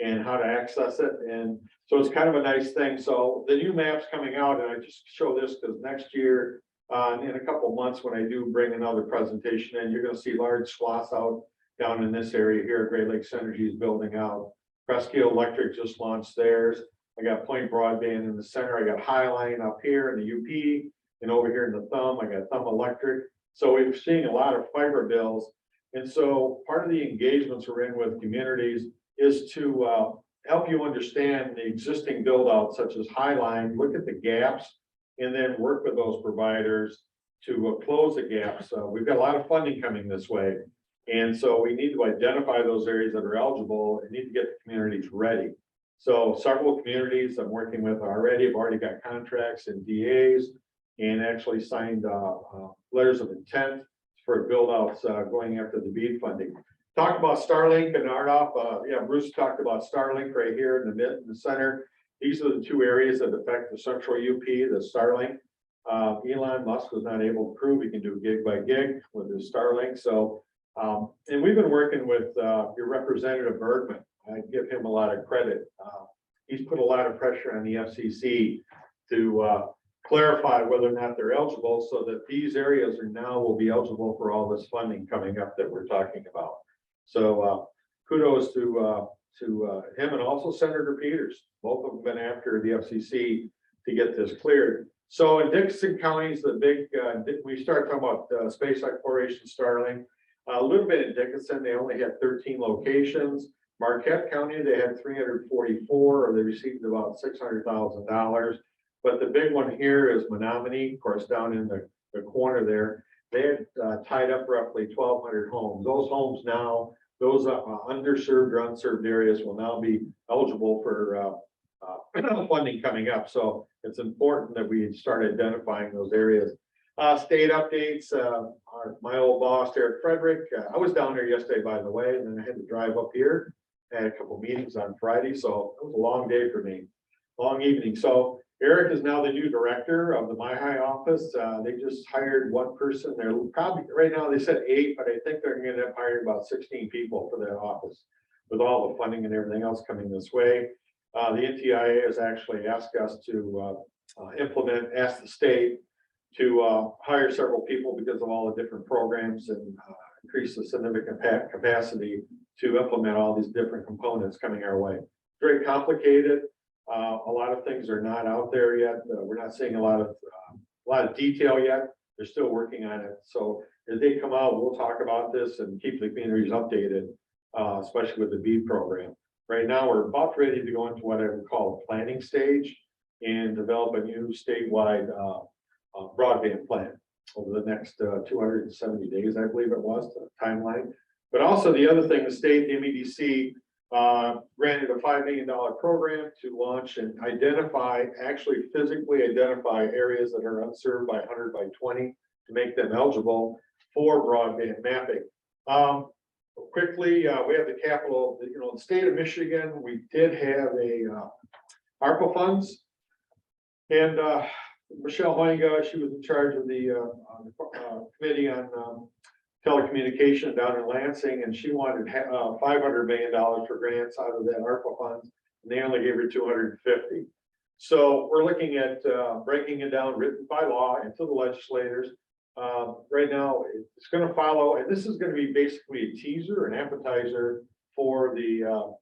and how to access it. And so it's kind of a nice thing. So the new map's coming out, and I just show this because next year, in a couple of months, when I do bring another presentation in, you're going to see large swaths out down in this area here. Great Lakes Energy is building out. Presque Electric just launched theirs. I got Point Broadband in the center. I got Highline up here in the UP, and over here in the Thumb, I got Thumb Electric. So we're seeing a lot of fiber bills. And so part of the engagements we're in with communities is to help you understand the existing build out, such as Highline, look at the gaps, and then work with those providers to close the gaps. We've got a lot of funding coming this way. And so we need to identify those areas that are eligible and need to get the communities ready. So several communities I'm working with already have already got contracts and DAs and actually signed letters of intent for build outs going after the BEAD funding. Talk about Starlink and RDOF. Yeah, Bruce talked about Starlink right here in the center. These are the two areas that affect the central UP, the Starlink. Elon Musk was not able to prove he can do gig by gig with his Starlink. So, and we've been working with your representative Bergman. I give him a lot of credit. He's put a lot of pressure on the FCC to clarify whether or not they're eligible, so that these areas are now will be eligible for all this funding coming up that we're talking about. So kudos to him and also Senator Peters. Both of them been after the FCC to get this cleared. So in Dixon counties, the big, we start talking about space exploration, Starlink. A little bit in Dickinson, they only had 13 locations. Marquette County, they had 344, or they received about $600,000. But the big one here is Menominee, of course, down in the corner there. They had tied up roughly 1,200 homes. Those homes now, those underserved or unserved areas will now be eligible for funding coming up. So it's important that we start identifying those areas. State updates, my old boss, Eric Frederick. I was down there yesterday, by the way, and then I had to drive up here. I had a couple meetings on Friday, so it was a long day for me, long evening. So Eric is now the new director of the MyHigh office. They just hired one person. They're probably, right now they said 8, but I think they're going to end up hiring about 16 people for that office with all the funding and everything else coming this way. The NTIA has actually asked us to ask the state to hire several people because of all the different programs and increase the significant capacity to implement all these different components coming our way. Very complicated. A lot of things are not out there yet. We're not seeing a lot of detail yet. They're still working on it. So as they come out, we'll talk about this and keep the communities updated, especially with the BEAD program. Right now, we're about ready to go into what I would call a planning stage and develop a new statewide broadband plan over the next 270 days, I believe it was, the timeline. But also the other thing, the state, the MEDC, granted a $5 million program to launch and actually physically identify areas that are unserved by 100 by 20 to make them eligible for broadband mapping. Quickly, we have the capital, the state of Michigan, we did have a ARPA funds. And Michelle Hoinga, she was in charge of the committee on telecommunication down in Lansing, and she wanted $500 million for grants out of that ARPA funds, and they only gave her 250. So we're looking at breaking it down, written by law, into the legislators. Right now, it's going to follow, and this is going to be basically a teaser, an appetizer for the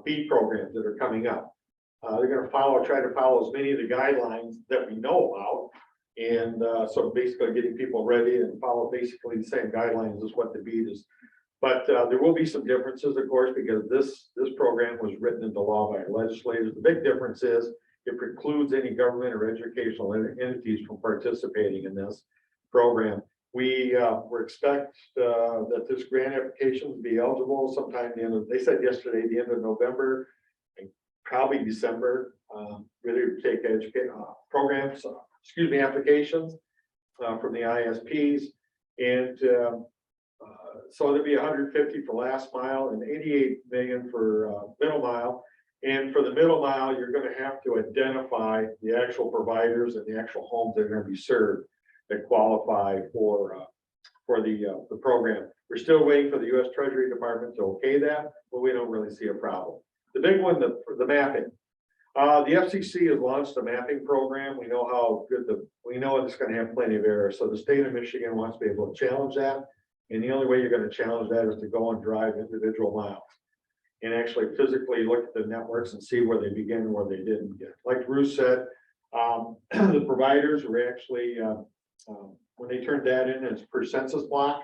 BEAD programs that are coming up. They're going to try to follow as many of the guidelines that we know about. And so basically getting people ready and follow basically the same guidelines as what the BEAD is. But there will be some differences, of course, because this program was written into law by legislators. The big difference is it precludes any government or educational entities from participating in this program. We expect that this grant application will be eligible sometime they said yesterday, the end of November, and probably December, really take programs, applications from the ISPs. And so there'll be 150 for last mile and 88 million for middle mile. And for the middle mile, you're going to have to identify the actual providers and the actual homes that are going to be served that qualify for the program. We're still waiting for the U.S. Treasury Department to okay that, but we don't really see a problem. The big one, the mapping. The FCC has launched a mapping program. We know how good we know it's going to have plenty of errors. So the state of Michigan wants to be able to challenge that. And the only way you're going to challenge that is to go and drive individual miles and actually physically look at the networks and see where they begin and where they didn't get. Like Bruce said, the providers were actually, when they turned that in, it's per census block.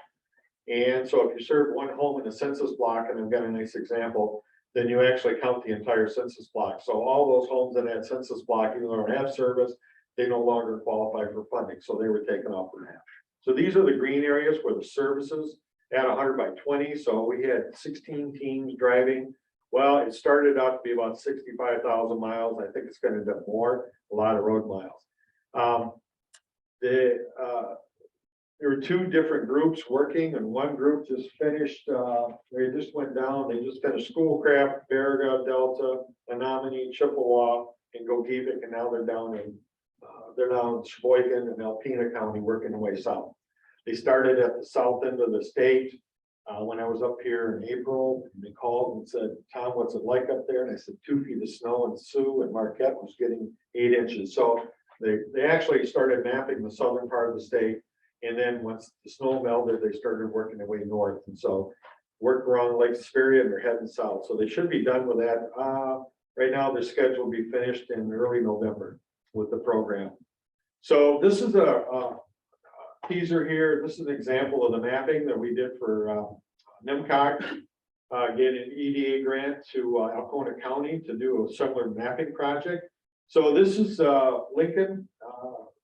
And so if you serve one home in a census block, and I've got a nice example, then you actually count the entire census block. So all those homes in that census block, even though they have service, they no longer qualify for funding. So they were taken off for half. So these are the green areas where the services at 100 by 20. So we had 16 teams driving. Well, it started out to be about 65,000 miles. I think it's going to end up more, a lot of road miles. There were two different groups working, and one group just finished, they just went down, they just finished Schoolcraft, Baraga, Delta, Menominee, Chippewa, and Gogebic, and now they're down in Sheboygan and Alpena County working their way south. They started at the south end of the state. When I was up here in April, they called and said, "Tom, what's it like up there?" And I said, 2 feet of snow, and Sioux and Marquette was getting 8 inches. So They actually started mapping the southern part of the state. And then once the snow melted, they started working their way north. And so worked around Lake Superior and they're heading south. So they should be done with that. Right now, their schedule will be finished in early November with the program. So this is a teaser here. This is an example of the mapping that we did for NIMCOG. Get an EDA grant to Alcona County to do a similar mapping project. So this is Lincoln.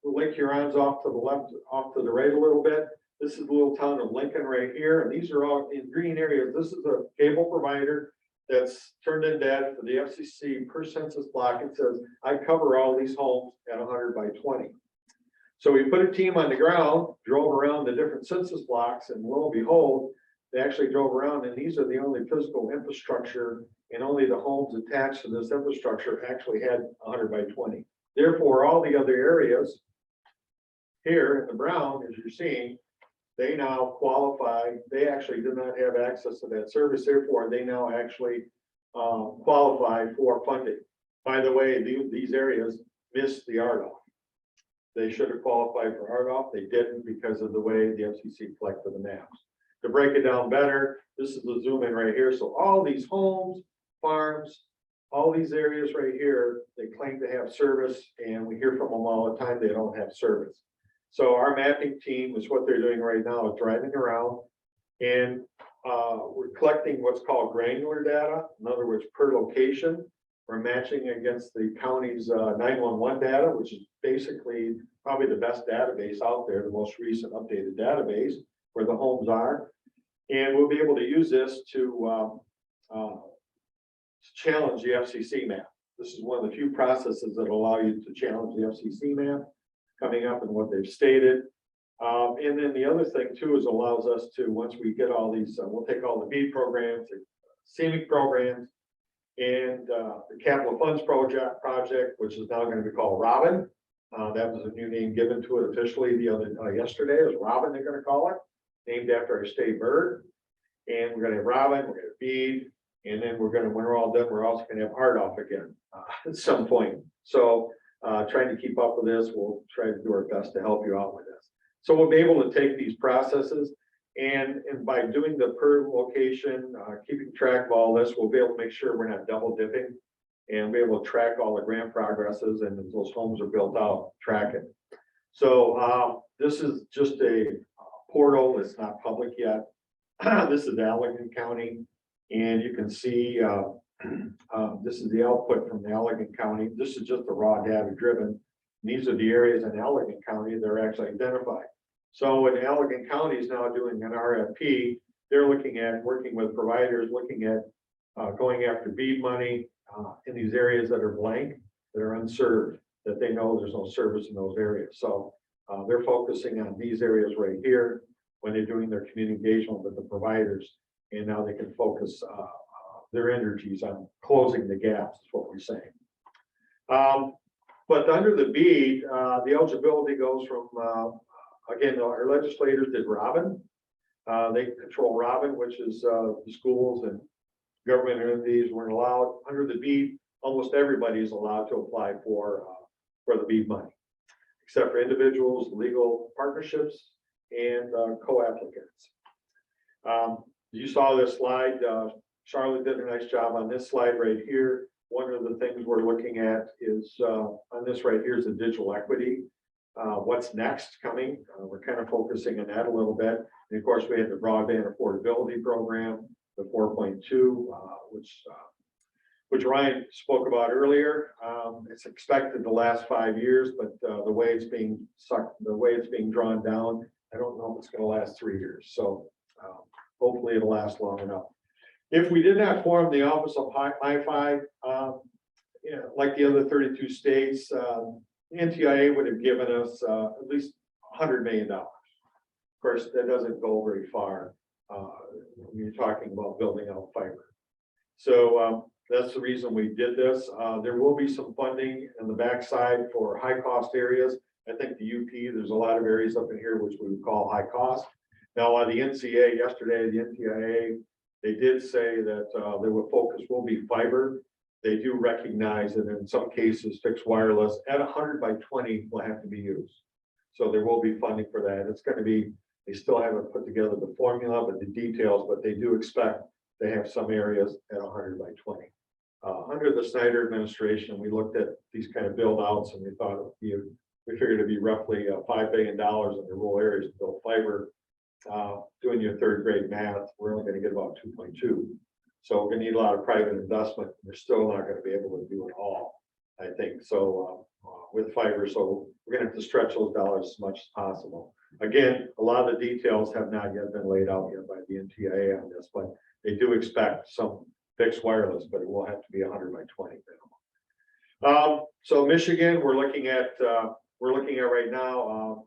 Lake Huron's off to the left, off to the right a little bit. This is the little town of Lincoln right here. And these are all in green areas. This is a cable provider that's turned in data for the FCC per census block. It says, I cover all these homes at 100 by 20. So we put a team on the ground, drove around the different census blocks, and lo and behold, they actually drove around, and these are the only physical infrastructure, and only the homes attached to this infrastructure actually had 100 by 20. Therefore, all the other areas here in the brown, as you're seeing, they now qualify. They actually did not have access to that service. Therefore, they now actually qualify for funding. By the way, these areas missed the RDOF. They should have qualified for RDOF. They didn't because of the way the FCC collected the maps. To break it down better, this is the zoom in right here. So all these homes, farms, all these areas right here, they claim to have service, and we hear from them all the time they don't have service. So our mapping team is what they're doing right now, is driving around, and we're collecting what's called granular data. In other words, per location. We're matching against the county's 911 data, which is basically probably the best database out there, the most recent updated database where the homes are. And we'll be able to use this to challenge the FCC map. This is one of the few processes that allow you to challenge the FCC map coming up and what they've stated. And then the other thing too is allows us to, once we get all these, we'll take all the BEAD programs, the CEMIC programs, and the Capital Funds project, which is now going to be called Robin. That was a new name given to it officially yesterday. It was Robin, they're going to call it, named after our state bird. And we're going to have Robin, we're going to have BEAD, and then we're going to, when we're all done, we're also going to have RDOF again at some point. So trying to keep up with this, we'll try to do our best to help you out with this. So we'll be able to take these processes, and by doing the per location, keeping track of all this, we'll be able to make sure we're not double dipping, and be able to track all the grant progresses, and as those homes are built out, track it. So this is just a portal. It's not public yet. This is Allegan County, and you can see this is the output from the Allegan County. This is just the raw data driven. These are the areas in Allegan County that are actually identified. So when Allegan County is now doing an RFP, they're looking at working with providers, looking at going after BEAD money in these areas that are blank, that are unserved, that they know there's no service in those areas. So they're focusing on these areas right here when they're doing their community engagement with the providers, and now they can focus their energies on closing the gaps, is what we're saying. But under the BEAD, the eligibility goes from, again, our legislators did Robin. They control Robin, which is the schools and government entities weren't allowed. Under the BEAD, almost everybody is allowed to apply for the BEAD money, except for individuals, legal partnerships, and co-applicants. You saw this slide. Charlotte did a nice job on this slide right here. One of the things we're looking at is on this right here is the digital equity. What's next coming? We're kind of focusing on that a little bit. And of course, we had the broadband affordability program, the 4.2, which Ryan spoke about earlier. It's expected to last 5 years, but the way it's being sucked, the way it's being drawn down, I don't know if it's going to last 3 years. So hopefully it'll last long enough. If we did not form the Office of Hi-Fi, like the other 32 states, the NTIA would have given us at least $100 million. Of course, that doesn't go very far when you're talking about building out fiber. So that's the reason we did this. There will be some funding in the backside for high cost areas. I think the UP, there's a lot of areas up in here which we would call high cost. Now on the NCA yesterday, the NTIA, they did say that their focus will be fiber. they do recognize that in some cases, fixed wireless at 100 by 20 will have to be used. So there will be funding for that. It's going to be, they still haven't put together the formula, but the details, but they do expect they have some areas at 100 by 20. Under the Snyder administration, we looked at these kind of build outs and we thought we figured it'd be roughly $5 billion in the rural areas to build fiber. Doing your third grade math, we're only going to get about 2.2. So we're going to need a lot of private investment. We're still not going to be able to do it all, I think. So with fiber, so we're going to have to stretch those dollars as much as possible. Again, a lot of the details have not yet been laid out yet by the NTIA on this, but they do expect some fixed wireless, but it will have to be 100 by 20 minimum. So Michigan, we're looking at right now.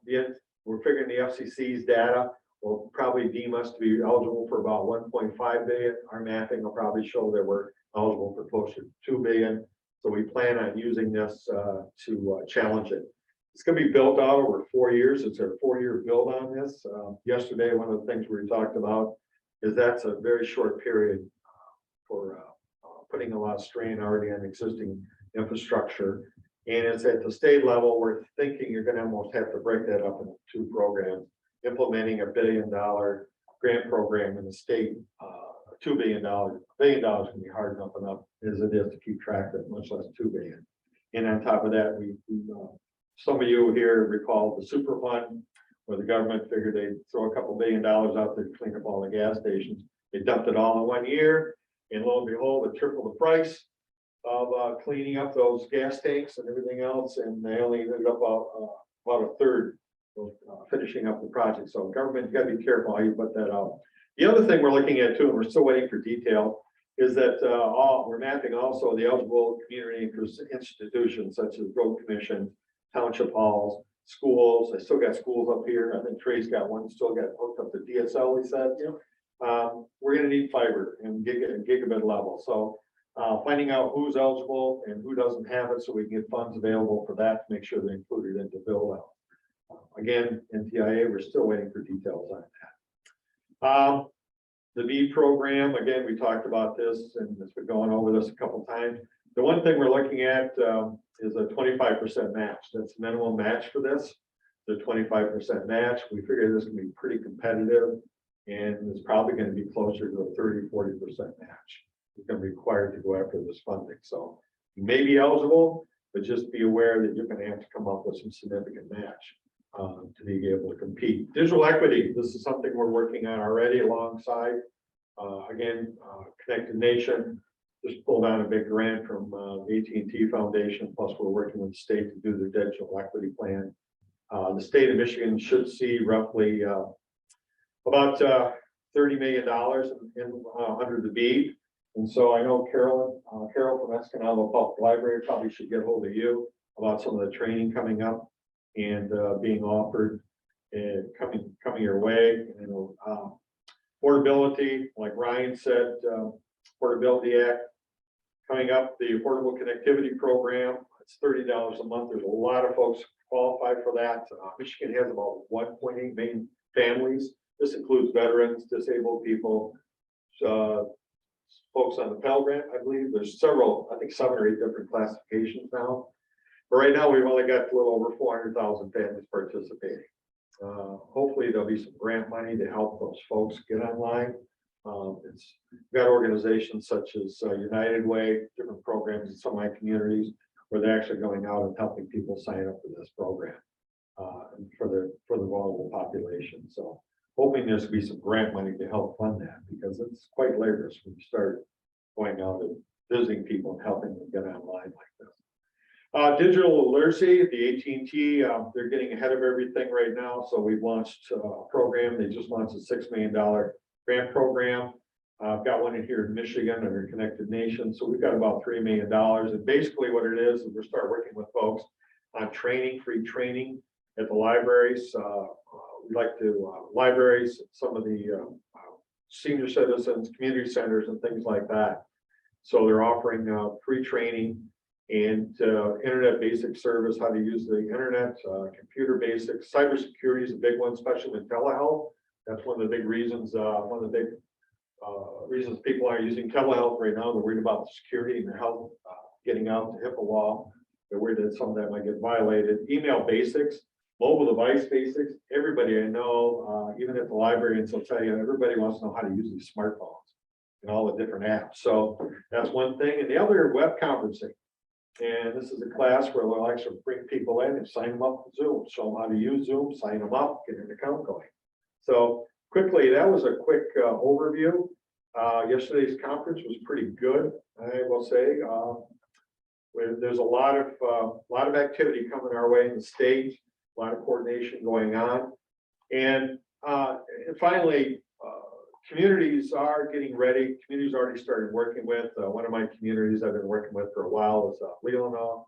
We're figuring the FCC's data will probably deem us to be eligible for about 1.5 billion. Our mapping will probably show that we're eligible for closer to 2 billion. So we plan on using this to challenge it. It's going to be built out over 4 years. It's our 4-year build on this. Yesterday, one of the things we talked about is that's a very short period for putting a lot of strain already on existing infrastructure. And it's at the state level, we're thinking you're going to almost have to break that up into 2 programs. Implementing $1 billion grant program in the state, $2 billion. $1 billion can be hard enough as it is to keep track of it, much less 2 billion. And on top of that, we some of you here recall the super fund, where the government figured they'd throw a couple $1 billion out there to clean up all the gas stations. They dumped it all in 1 year, and lo and behold, it tripled the price of cleaning up those gas tanks and everything else, and they only ended up about a third finishing up the project. So government, you got to be careful how you put that out. The other thing we're looking at too, and we're still waiting for detail, is that we're mapping also the eligible community institutions such as road commission, township halls, schools. I still got schools up here. I think Trey's got one still got hooked up to DSL, he said. We're going to need fiber and gigabit level. So finding out who's eligible and who doesn't have it, so we can get funds available for that to make sure they're included into build out. Again, NTIA, we're still waiting for details on that. The BEAD program, again, we talked about this and it's been going over this a couple times. The one thing we're looking at is a 25% match. That's minimum match for this. The 25% match. We figure this can be pretty competitive, and it's probably going to be closer to a 30-40% match. It's going to be required to go after this funding. So you may be eligible, but just be aware that you're going to have to come up with some significant match to be able to compete. Digital equity, this is something we're working on already alongside, again, Connected Nation. Just pulled out a big grant from the AT&T Foundation, plus we're working with the state to do the digital equity plan. The state of Michigan should see roughly about $30 million under the BEAD. And so I know Carol from Escanaba Public Library probably should get a hold of you about some of the training coming up and being offered and coming your way. And affordability, like Ryan said, Affordability Act coming up, the Affordable Connectivity Program. It's $30 a month. There's a lot of folks qualified for that. Michigan has about 1.8 million families. This includes veterans, disabled people, folks on the Pell Grant, I believe. There's several, I think 7 or 8 different classifications now. But right now, we've only got a little over 400,000 families participating. Hopefully, there'll be some grant money to help those folks get online. We've got organizations such as United Way, different programs in some of my communities where they're actually going out and helping people sign up for this program for the vulnerable population. So hoping there's be some grant money to help fund that, because it's quite laborious when you start going out and visiting people and helping them get online like this. Digital literacy, the AT&T, they're getting ahead of everything right now. So we've launched a program. They just launched a $6 million grant program. I've got one in here in Michigan under Connected Nation. So we've got about $3 million. And basically what it is we're start working with folks on training, free training at the libraries. We like to libraries, some of the senior citizens, community centers, and things like that. So they're offering free training and internet basic service, how to use the internet, computer basics. Cybersecurity is a big one, especially with telehealth. That's one of the big reasons, one of the big reasons people are using telehealth right now. They're worried about the security and the health, getting out the HIPAA law. They're worried that some of that might get violated. Email basics, mobile device basics. Everybody I know, even at the librarians will tell you, everybody wants to know how to use these smartphones and all the different apps. So that's one thing. And the other, web conferencing. And this is a class where they'll actually bring people in and sign them up for Zoom, show them how to use Zoom, sign them up, get an account going. So quickly, that was a quick overview. Yesterday's conference was pretty good, I will say. There's a lot of activity coming our way in the state, a lot of coordination going on. And finally, communities are getting ready. Communities already started working with. One of my communities I've been working with for a while is Leelanau.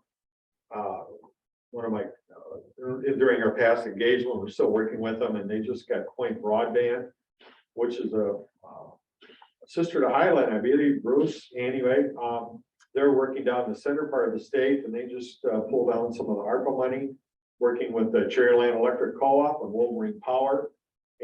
One of my, during our past engagement, we're still working with them, and they just got coined Broadband, which is a sister to Highline, I believe, Bruce. Anyway, they're working down in the center part of the state, and they just pulled down some of the ARPA money, working with the Cherryland Electric Co-op and Wolverine Power.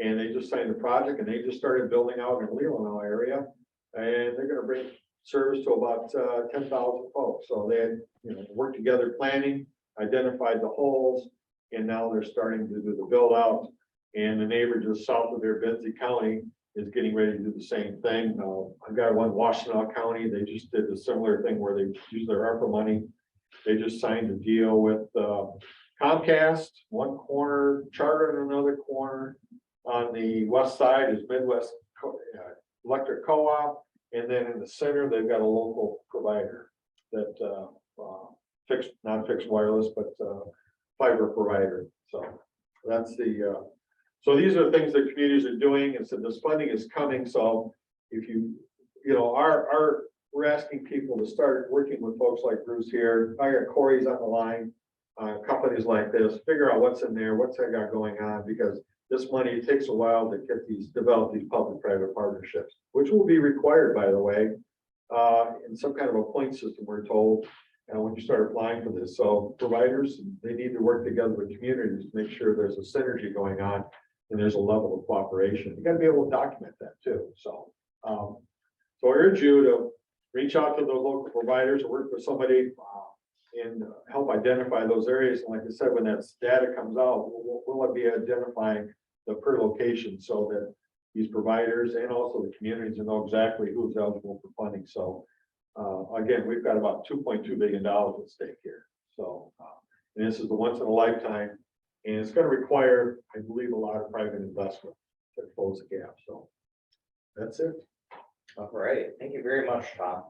And they just signed the project, and they just started building out in the Leelanau area, and they're going to bring service to about 10,000 folks. So they had, worked together planning, identified the holes, and now they're starting to do the build out. And the neighbor just south of there, Benzie County, is getting ready to do the same thing. I've got one, Washtenaw County. They just did a similar thing where they used their ARPA money. They just signed a deal with Comcast, one corner, Charter in another corner. On the west side is Midwest Electric Co-op, and then in the center they've got a local provider that fixed, not fixed wireless, but fiber provider. So that's the so these are things that communities are doing, and so this funding is coming. So if we're asking people to start working with folks like Bruce here. I got Corey's on the line, companies like this, figure out what's in there, what's I got going on, because this money, it takes a while to get develop these public-private partnerships, which will be required, by the way, in some kind of a point system, we're told, when you start applying for this. So providers, they need to work together with communities to make sure there's a synergy going on and there's a level of cooperation. You got to be able to document that too. So, so I urge you to reach out to those local providers or work with somebody and help identify those areas. And like I said, when that data comes out, we'll be identifying the per location so that these providers and also the communities know exactly who's eligible for funding. So again, we've got about $2.2 billion at stake here. So and this is the once in a lifetime, and it's going to require, I believe, a lot of private investment to close the gap. So that's it. All right, thank you very much, Tom.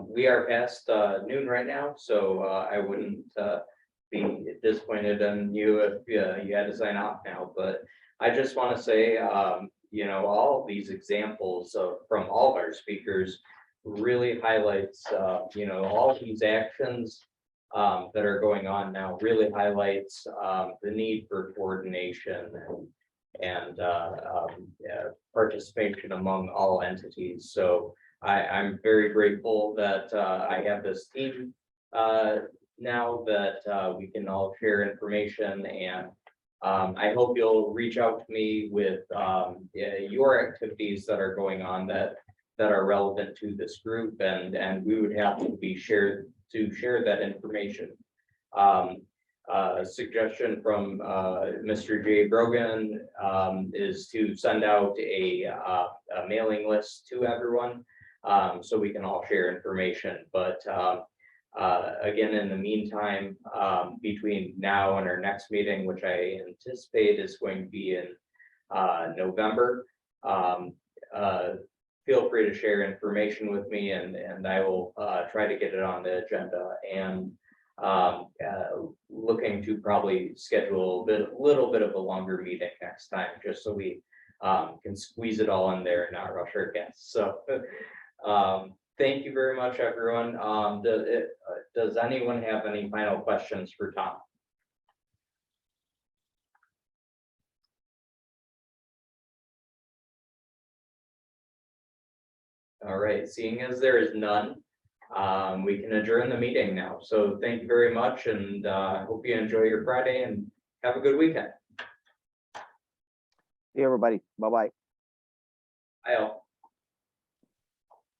We are past noon right now, so I wouldn't be disappointed in you if you had to sign off now. But I just want to say, all of these examples from all of our speakers really highlights, all of these actions that are going on now really highlights the need for coordination and participation among all entities. So I'm very grateful that I have this team now that we can all share information, and I hope you'll reach out to me with your activities that are going on that are relevant to this group, and we would have to be shared to share that information. A suggestion from Mr. Jay Brogan is to send out a mailing list to everyone so we can all share information. But again, in the meantime, between now and our next meeting, which I anticipate is going to be in November, feel free to share information with me, and I will try to get it on the agenda. And looking to probably schedule a little bit of a longer meeting next time, just so we can squeeze it all in there and not rush our guests. So thank you very much, everyone. Does anyone have any final questions for Tom? All right, seeing as there is none, we can adjourn the meeting now. So thank you very much, and hope you enjoy your Friday and have a good weekend. See everybody. Bye-bye. Bye all.